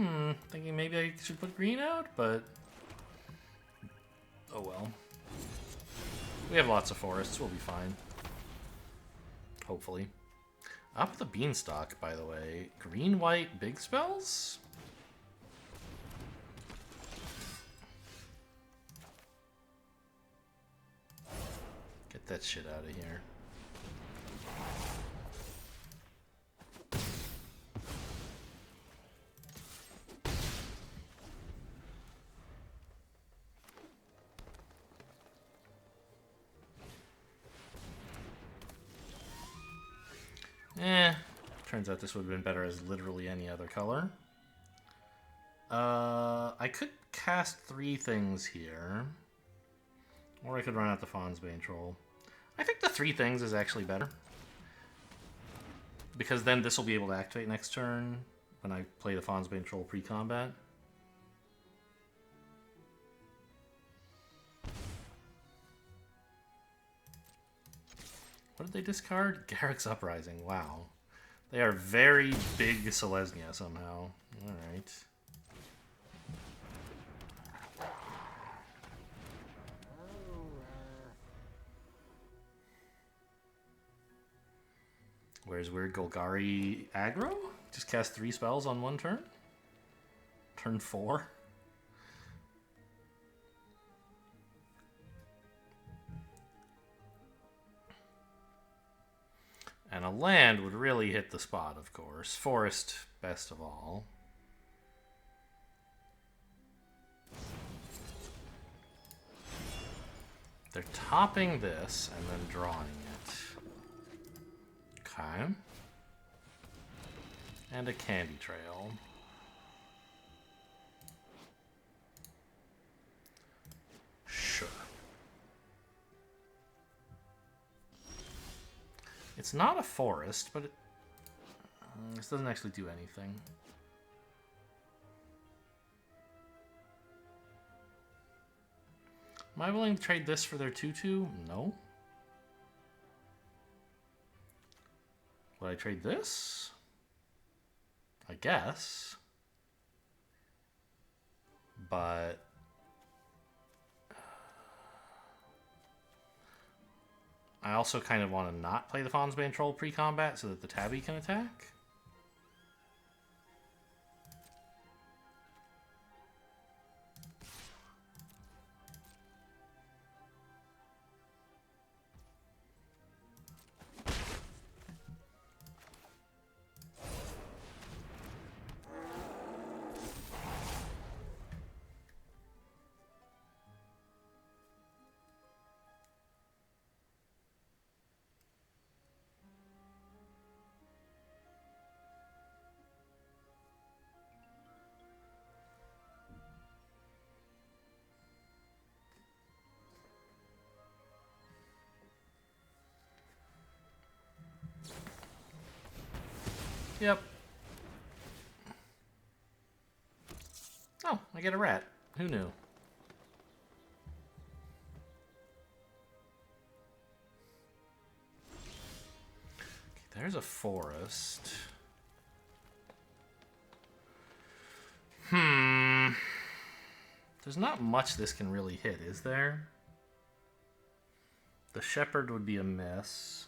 thinking maybe I should put green out, but oh well. We have lots of forests, we'll be fine. Hopefully. Up the beanstalk, by the way. Green, white, big spells? Get that shit out of here. Turns out this would have been better as literally any other color. I could cast 3 things here. Or I could run out the Fawn's Bane Troll. I think the 3 things is actually better. Because then this will be able to activate next turn when I play the Fawn's Bane Troll pre-combat. What did they discard? Garrick's Uprising. Wow. They are very big Selesnya somehow. Alright. Where's weird Golgari aggro? Just cast 3 spells on 1 turn? Turn 4? And a land would really hit the spot, of course. Forest, best of all. They're topping this and then drawing it. Okay. And a candy trail. Sure. It's not a forest, but this doesn't actually do anything. Am I willing to trade this for their 2/2? No. Would I trade this? I guess. But I also kind of want to not play the Fawn's Bane Troll pre-combat so that the Tabby can attack. Yep. Oh, I get a rat. Who knew? Okay, there's a forest. There's not much this can really hit, is there? The shepherd would be a miss.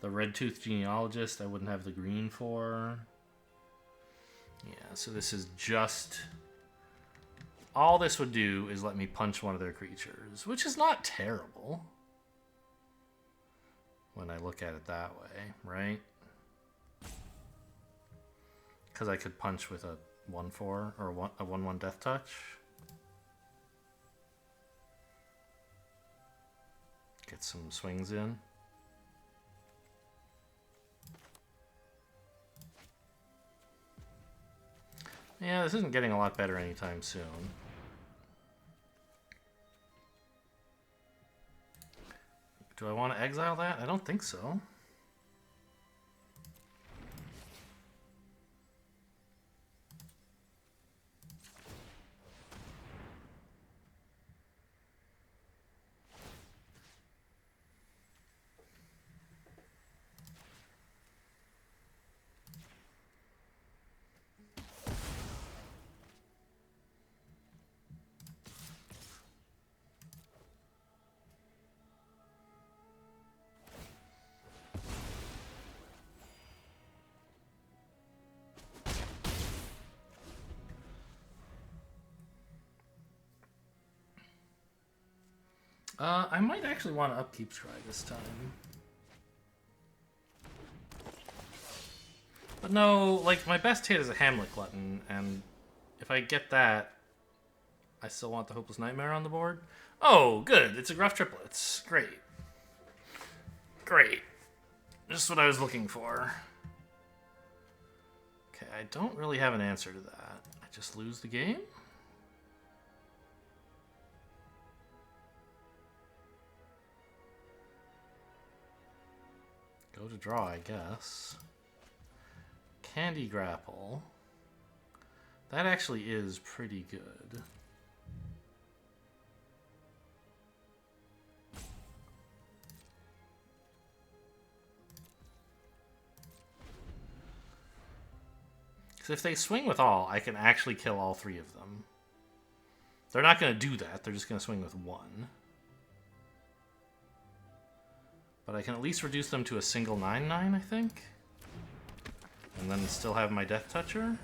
The red-toothed genealogist I wouldn't have the green for. Yeah, so this is just... all this would do is let me punch one of their creatures, which is not terrible when I look at it that way, right? Because I could punch with a 1/4 or a 1/1 Death Touch. Get some swings in. Yeah, this isn't getting a lot better anytime soon. Do I want to exile that? I don't think so. I might actually want to upkeep Scry this time. But no, like, my best hit is a Hamlet Glutton, and if I get that, I still want the Hopeless Nightmare on the board. Oh, good. It's a Gruff Triplets. Great. Great. Just what I was looking for. Okay, I don't really have an answer to that. I just lose the game? Go to draw, I guess. Candy Grapple. That actually is pretty good. Because if they swing with all, I can actually kill all three of them. They're not going to do that. They're just going to swing with one. But I can at least reduce them to a single 9/9, I think. And then still have my Death Toucher.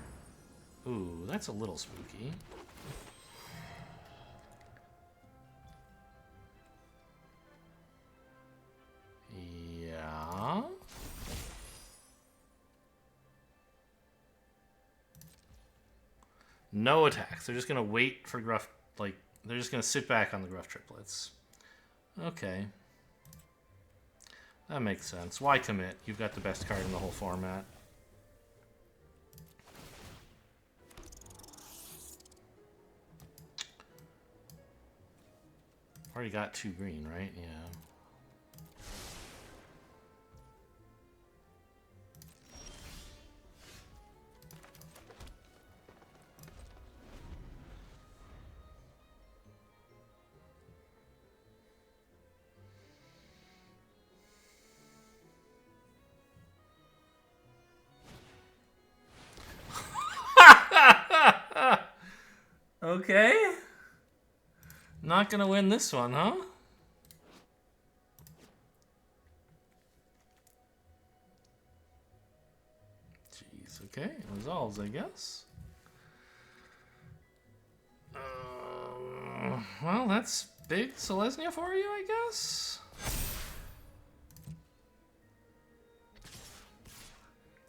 Ooh, that's a little spooky. Yeah. No attacks. They're just going to wait for Gruff, like, they're just going to sit back on the Gruff Triplets. Okay. That makes sense. Why commit? You've got the best card in the whole format. Already got 2 green, right? Yeah. Okay. Not gonna win this one, huh? Jeez, okay. Resolves, I guess. Well, that's big Selesnya for you, I guess?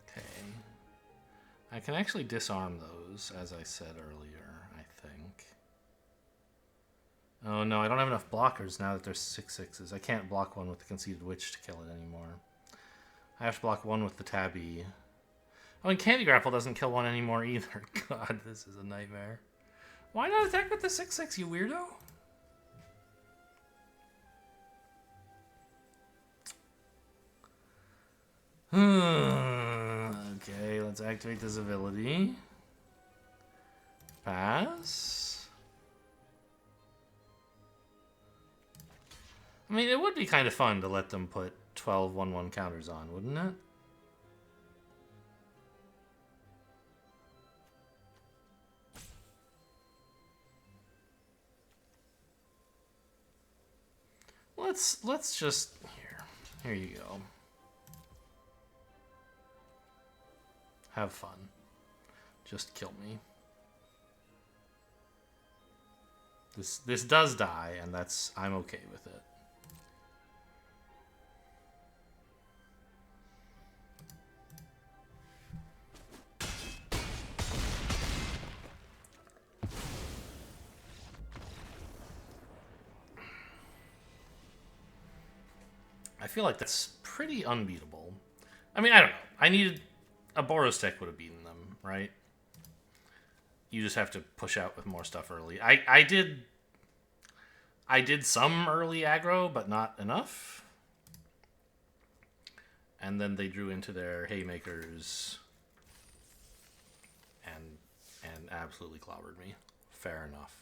Okay. I can actually disarm those, as I said earlier, I think. Oh no, I don't have enough blockers now that there's 6/6s. I can't block one with the Conceited Witch to kill it anymore. I have to block one with the Tabby. Oh, and Candy Grapple doesn't kill one anymore either. God, this is a nightmare. Why not attack with the 6/6, you weirdo? Okay, let's activate this ability. Pass. I mean, it would be kind of fun to let them put 12 1/1 counters on, wouldn't it? Let's just here you go. Have fun. Just kill me. This does die, and I'm okay with it. feel like that's pretty unbeatable. I mean, I don't know. I needed... A Boros deck would have beaten them, right? You just have to push out with more stuff early. I did some early aggro, but not enough. And then they drew into their haymakers and absolutely clobbered me. Fair enough.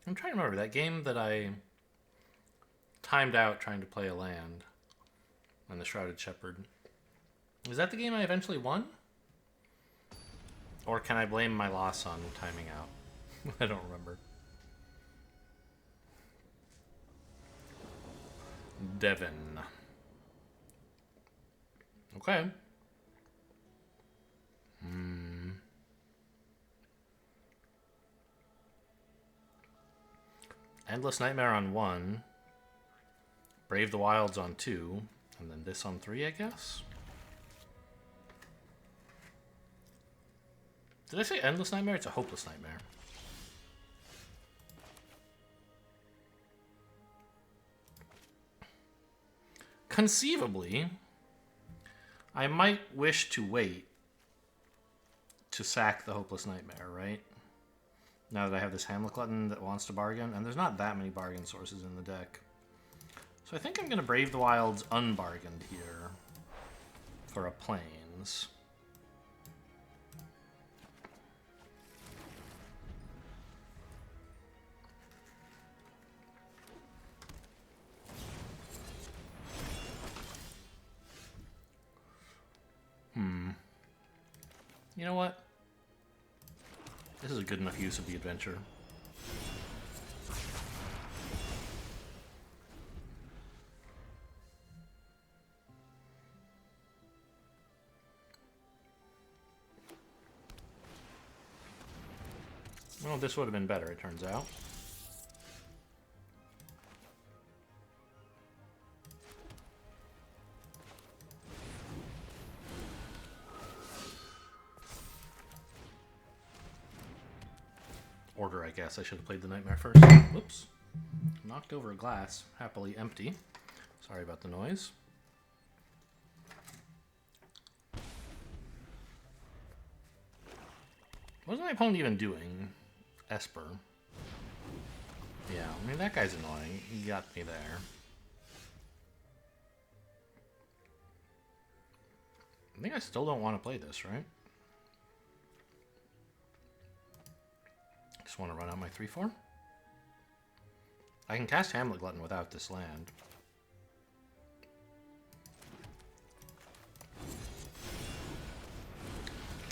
I'm trying to remember that game that I timed out trying to play a land on the Shrouded Shepherd. Is that the game I eventually won? Or can I blame my loss on timing out? I don't remember. Devin. Okay. Endless Nightmare on 1. Brave the Wilds on 2. And then this on 3, I guess? Did I say Endless Nightmare? It's a Hopeless Nightmare. Conceivably, I might wish to wait to sack the Hopeless Nightmare, right? Now that I have this Hamlet Glutton that wants to bargain, and there's not that many bargain sources in the deck. So I think I'm going to Brave the Wilds unbargained here for a Plains. You know what? This is a good enough use of the adventure. Well, this would have been better, it turns out. Order, I guess. I should have played the Nightmare first. Whoops. Knocked over a glass. Happily empty. Sorry about the noise. What was my opponent even doing? Esper. Yeah, I mean, that guy's annoying. He got me there. I think I still don't want to play this, right? Just want to run out my 3/4. I can cast Hamlet Glutton without this land.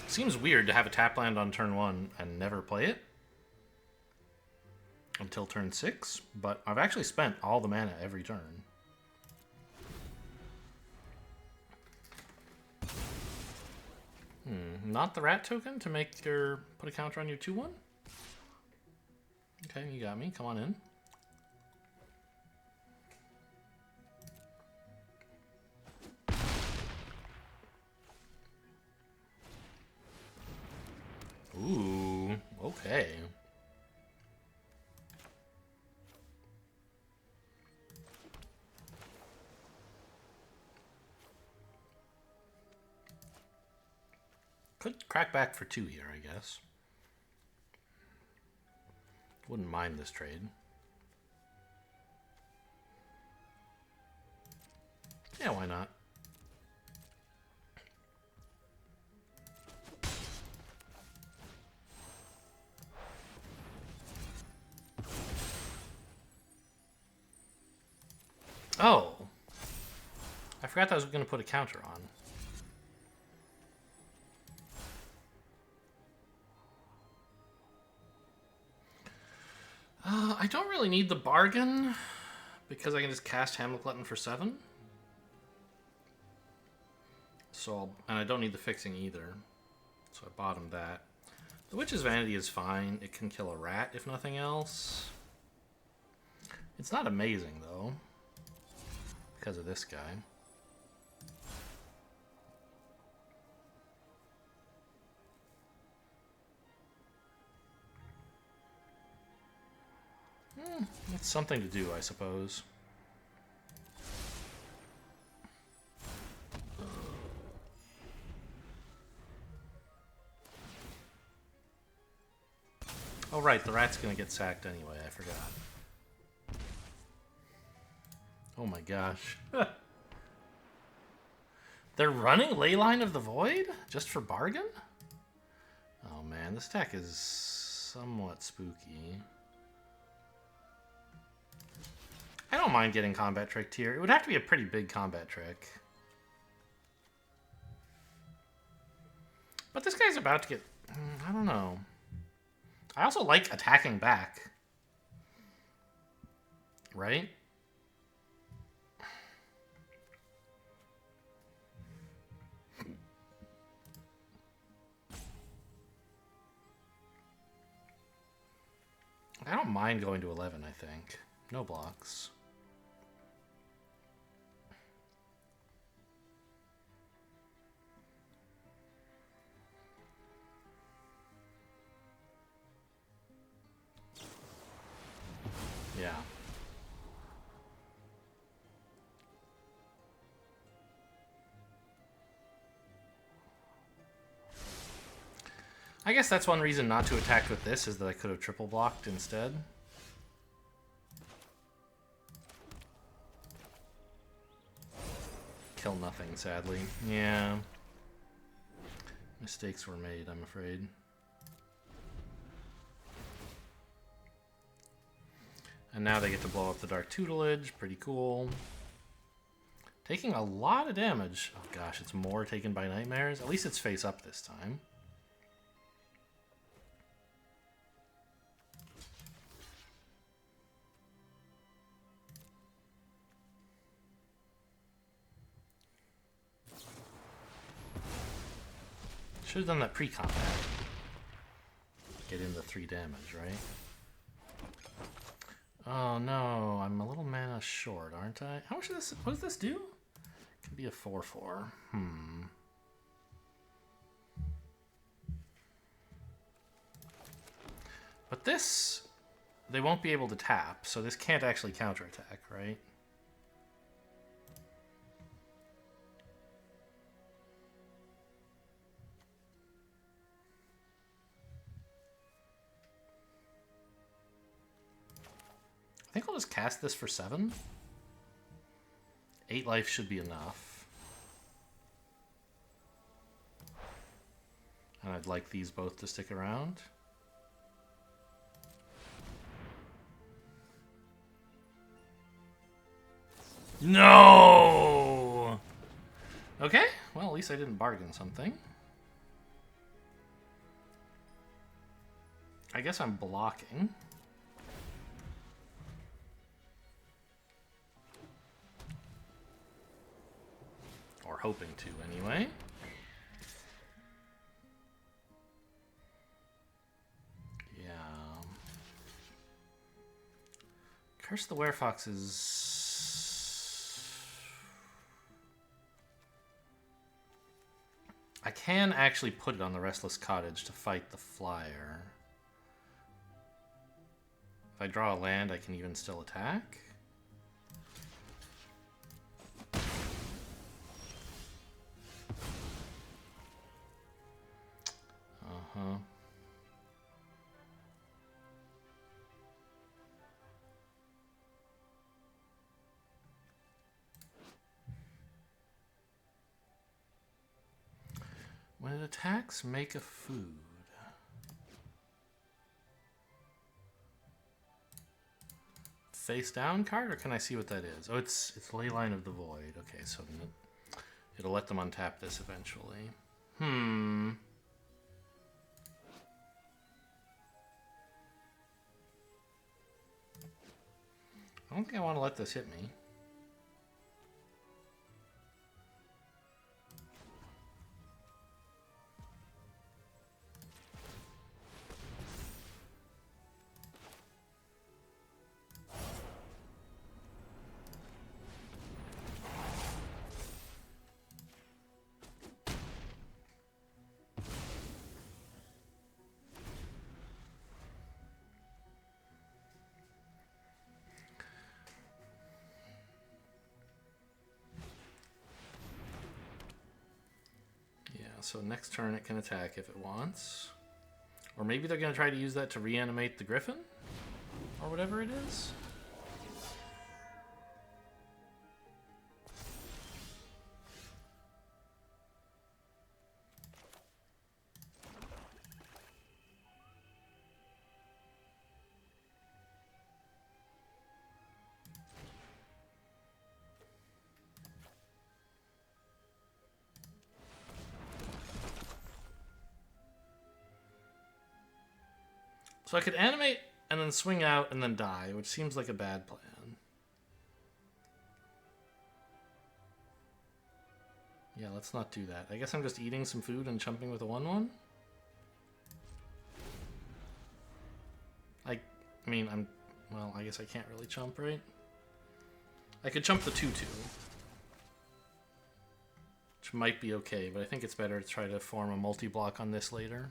Seems weird to have a tap land on turn 1 and never play it until turn 6, but I've actually spent all the mana every turn. Not the rat token to make your put a counter on your 2/1? Okay, you got me. Come on in. Ooh, okay. Could crack back for 2 here, I guess. Wouldn't mind this trade. Yeah, why not? Oh. I forgot that I was going to put a counter on. I don't really need the bargain because I can just cast Hamlet Glutton for 7. So, and I don't need the fixing either. So I bottomed that. The Witch's Vanity is fine. It can kill a rat if nothing else. It's not amazing though because of this guy. It's something to do, I suppose. Oh right, the rat's gonna get sacked anyway, I forgot. Oh my gosh. They're running Leyline of the Void? Just for bargain? Oh man, this deck is somewhat spooky. I don't mind getting combat tricked here. It would have to be a pretty big combat trick. But this guy's about to get... I don't know. I also like attacking back. Right? I don't mind going to 11, I think. No blocks. Yeah. I guess that's one reason not to attack with this, is that I could have triple blocked instead. Kill nothing, sadly. Yeah. Mistakes were made, I'm afraid. And now they get to blow up the Dark Tutelage. Pretty cool. Taking a lot of damage. Oh gosh, it's more taken by Nightmares. At least it's face up this time. Should have done that pre-combat. Get in the 3 damage, right? Oh no, I'm a little mana short, aren't I? How much of this? What does this do? It can be a 4/4. But this, they won't be able to tap, so this can't actually counterattack, right? I think I'll just cast this for 7. 8 life should be enough. And I'd like these both to stick around. No! Okay, well, at least I didn't bargain something. I guess I'm blocking. Or hoping to, anyway. Yeah. Curse the Werefox is... I can actually put it on the Restless Cottage to fight the Flyer. If I draw a land, I can even still attack. Uh-huh. When it attacks, make a food. face down card, or can I see what that is? Oh, it's Leyline of the Void. Okay, so it'll let them untap this eventually. I don't think I want to let this hit me. So next turn it can attack if it wants. Or maybe they're going to try to use that to reanimate the Griffin? Or whatever it is? So I could animate and then swing out and then die, which seems like a bad plan. Yeah, let's not do that. I guess I'm just eating some food and chumping with a 1/1. I mean, well, I guess I can't really chump, right? I could chump the 2/2. Which might be okay, but I think it's better to try to form a multi-block on this later.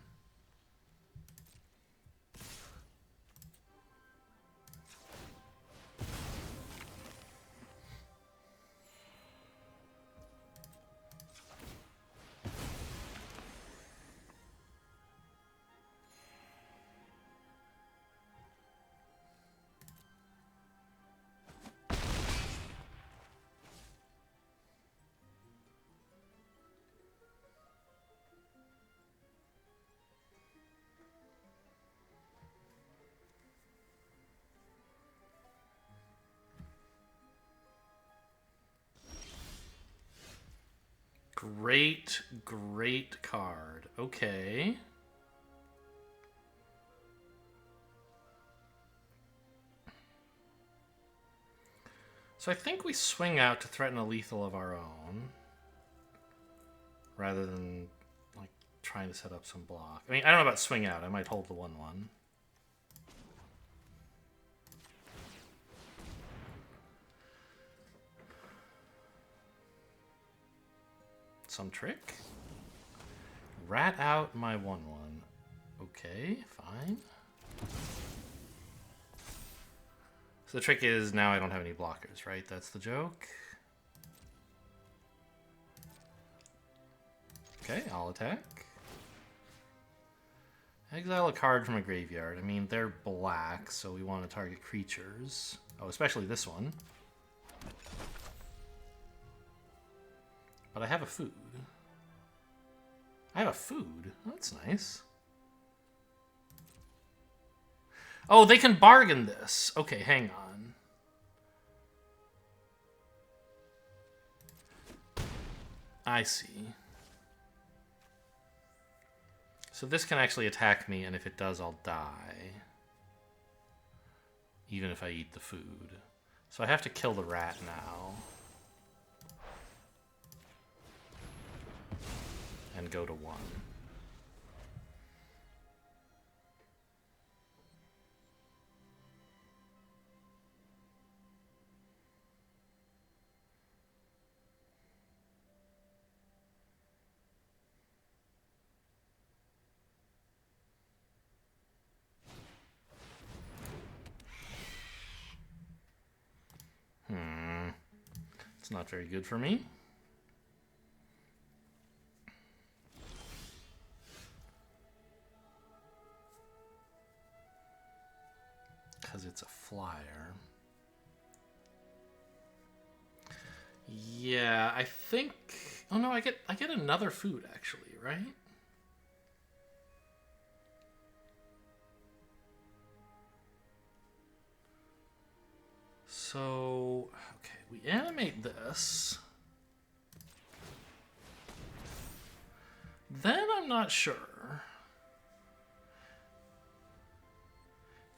Great card. Okay. So I think we swing out to threaten a lethal of our own. Rather than, like, trying to set up some block. I mean, I don't know about swing out. I might hold the 1/1. Some trick. Rat out my 1/1. Okay, fine. So the trick is now I don't have any blockers, right? That's the joke. Okay, I'll attack. Exile a card from a graveyard. I mean, they're black, so we want to target creatures. Oh, especially this one. But I have a food. I have a food. That's nice. Oh, they can bargain this. Okay, hang on. I see. So this can actually attack me, and if it does, I'll die. Even if I eat the food. So I have to kill the rat now. And go to 1. It's not very good for me. Because it's a flyer. Yeah, I think... Oh no, I get another food actually, right? So, okay, we animate this. Then I'm not sure.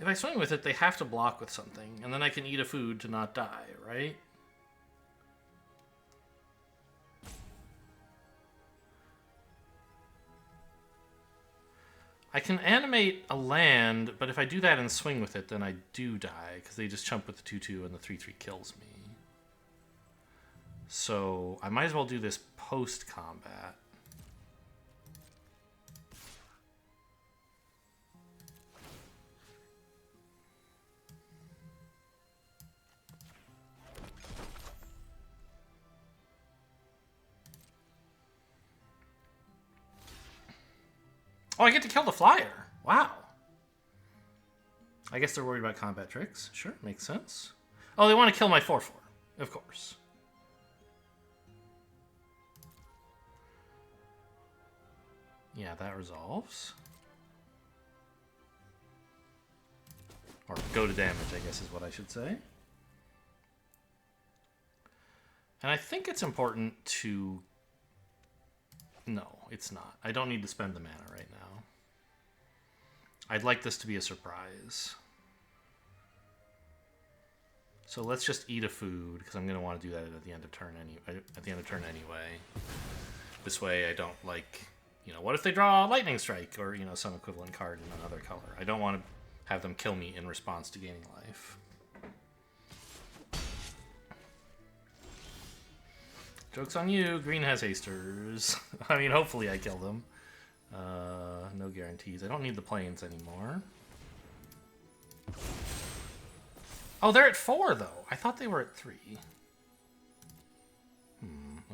If I swing with it, they have to block with something, and then I can eat a food to not die, right? I can animate a land, but if I do that and swing with it, then I do die, because they just chump with the 2/2 and the 3/3 kills me. So I might as well do this post-combat. Oh, I get to kill the flyer. Wow. I guess they're worried about combat tricks. Sure, makes sense. Oh, they want to kill my 4/4. Of course. Yeah, that resolves. Or go to damage, I guess is what I should say. And I think it's important to... No, it's not. I don't need to spend the mana right now. I'd like this to be a surprise. So let's just eat a food, because I'm going to want to do that at the end of turn anyway. This way I don't, like... You know, what if they draw a Lightning Strike or, you know, some equivalent card in another color? I don't want to have them kill me in response to gaining life. Joke's on you. Green has hasters. I mean, hopefully I kill them. No guarantees. I don't need the planes anymore. Oh, they're at 4, though. I thought they were at 3.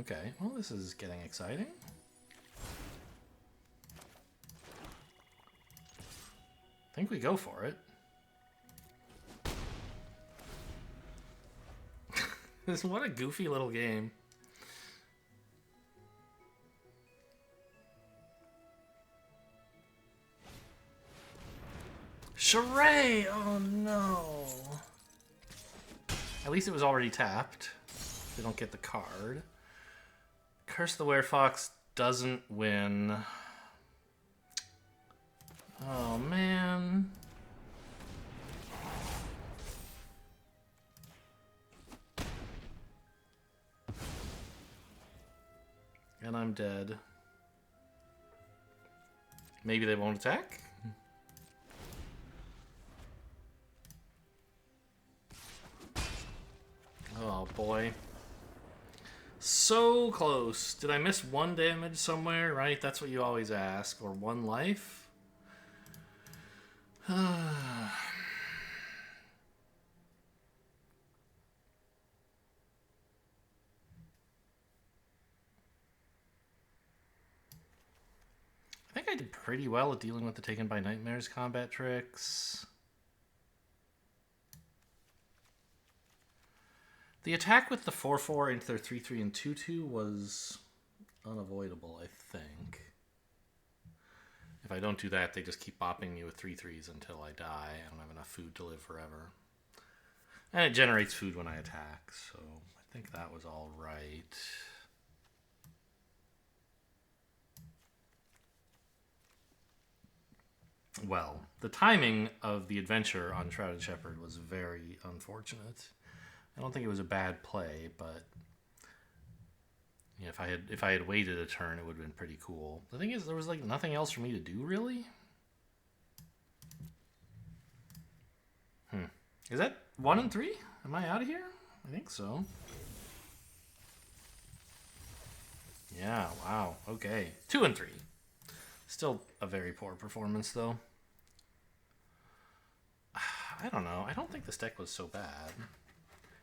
Okay. Well, this is getting exciting. I think we go for it. What a goofy little game. Charade! Oh no. At least it was already tapped. They don't get the card. Curse the Werefox doesn't win. Oh, man. And I'm dead. Maybe they won't attack? Oh, boy. So close. Did I miss 1 damage somewhere, right? That's what you always ask. Or 1 life? I think I did pretty well at dealing with the Taken by Nightmares combat tricks. The attack with the 4/4 into their 3/3 and 2/2 was unavoidable, I think. If I don't do that, they just keep bopping me with 3/3s until I die. I don't have enough food to live forever. And it generates food when I attack, so I think that was all right. Well, the timing of the adventure on Shrouded Shepherd was very unfortunate. I don't think it was a bad play, but you know, if I had waited a turn, it would have been pretty cool. The thing is, there was like nothing else for me to do, really. Is that 1 and 3? Am I out of here? I think so. Yeah, wow. Okay. 2 and 3. Still a very poor performance, though. I don't know. I don't think this deck was so bad.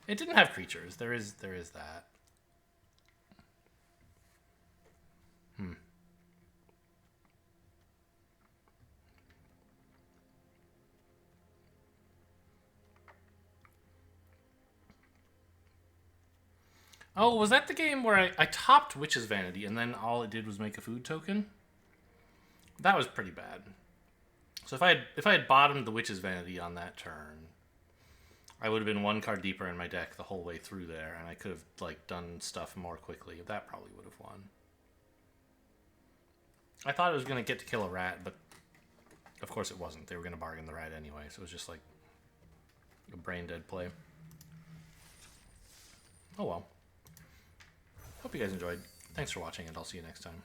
It didn't have creatures. There is that. Oh, was that the game where I topped Witch's Vanity and then all it did was make a food token? That was pretty bad. So if I had bottomed the Witch's Vanity on that turn, I would have been one card deeper in my deck the whole way through there, and I could have like done stuff more quickly. That probably would have won. I thought it was going to get to kill a rat, but of course it wasn't. They were going to bargain the rat anyway, so it was just like a brain dead play. Oh well. Hope you guys enjoyed. Thanks for watching, and I'll see you next time.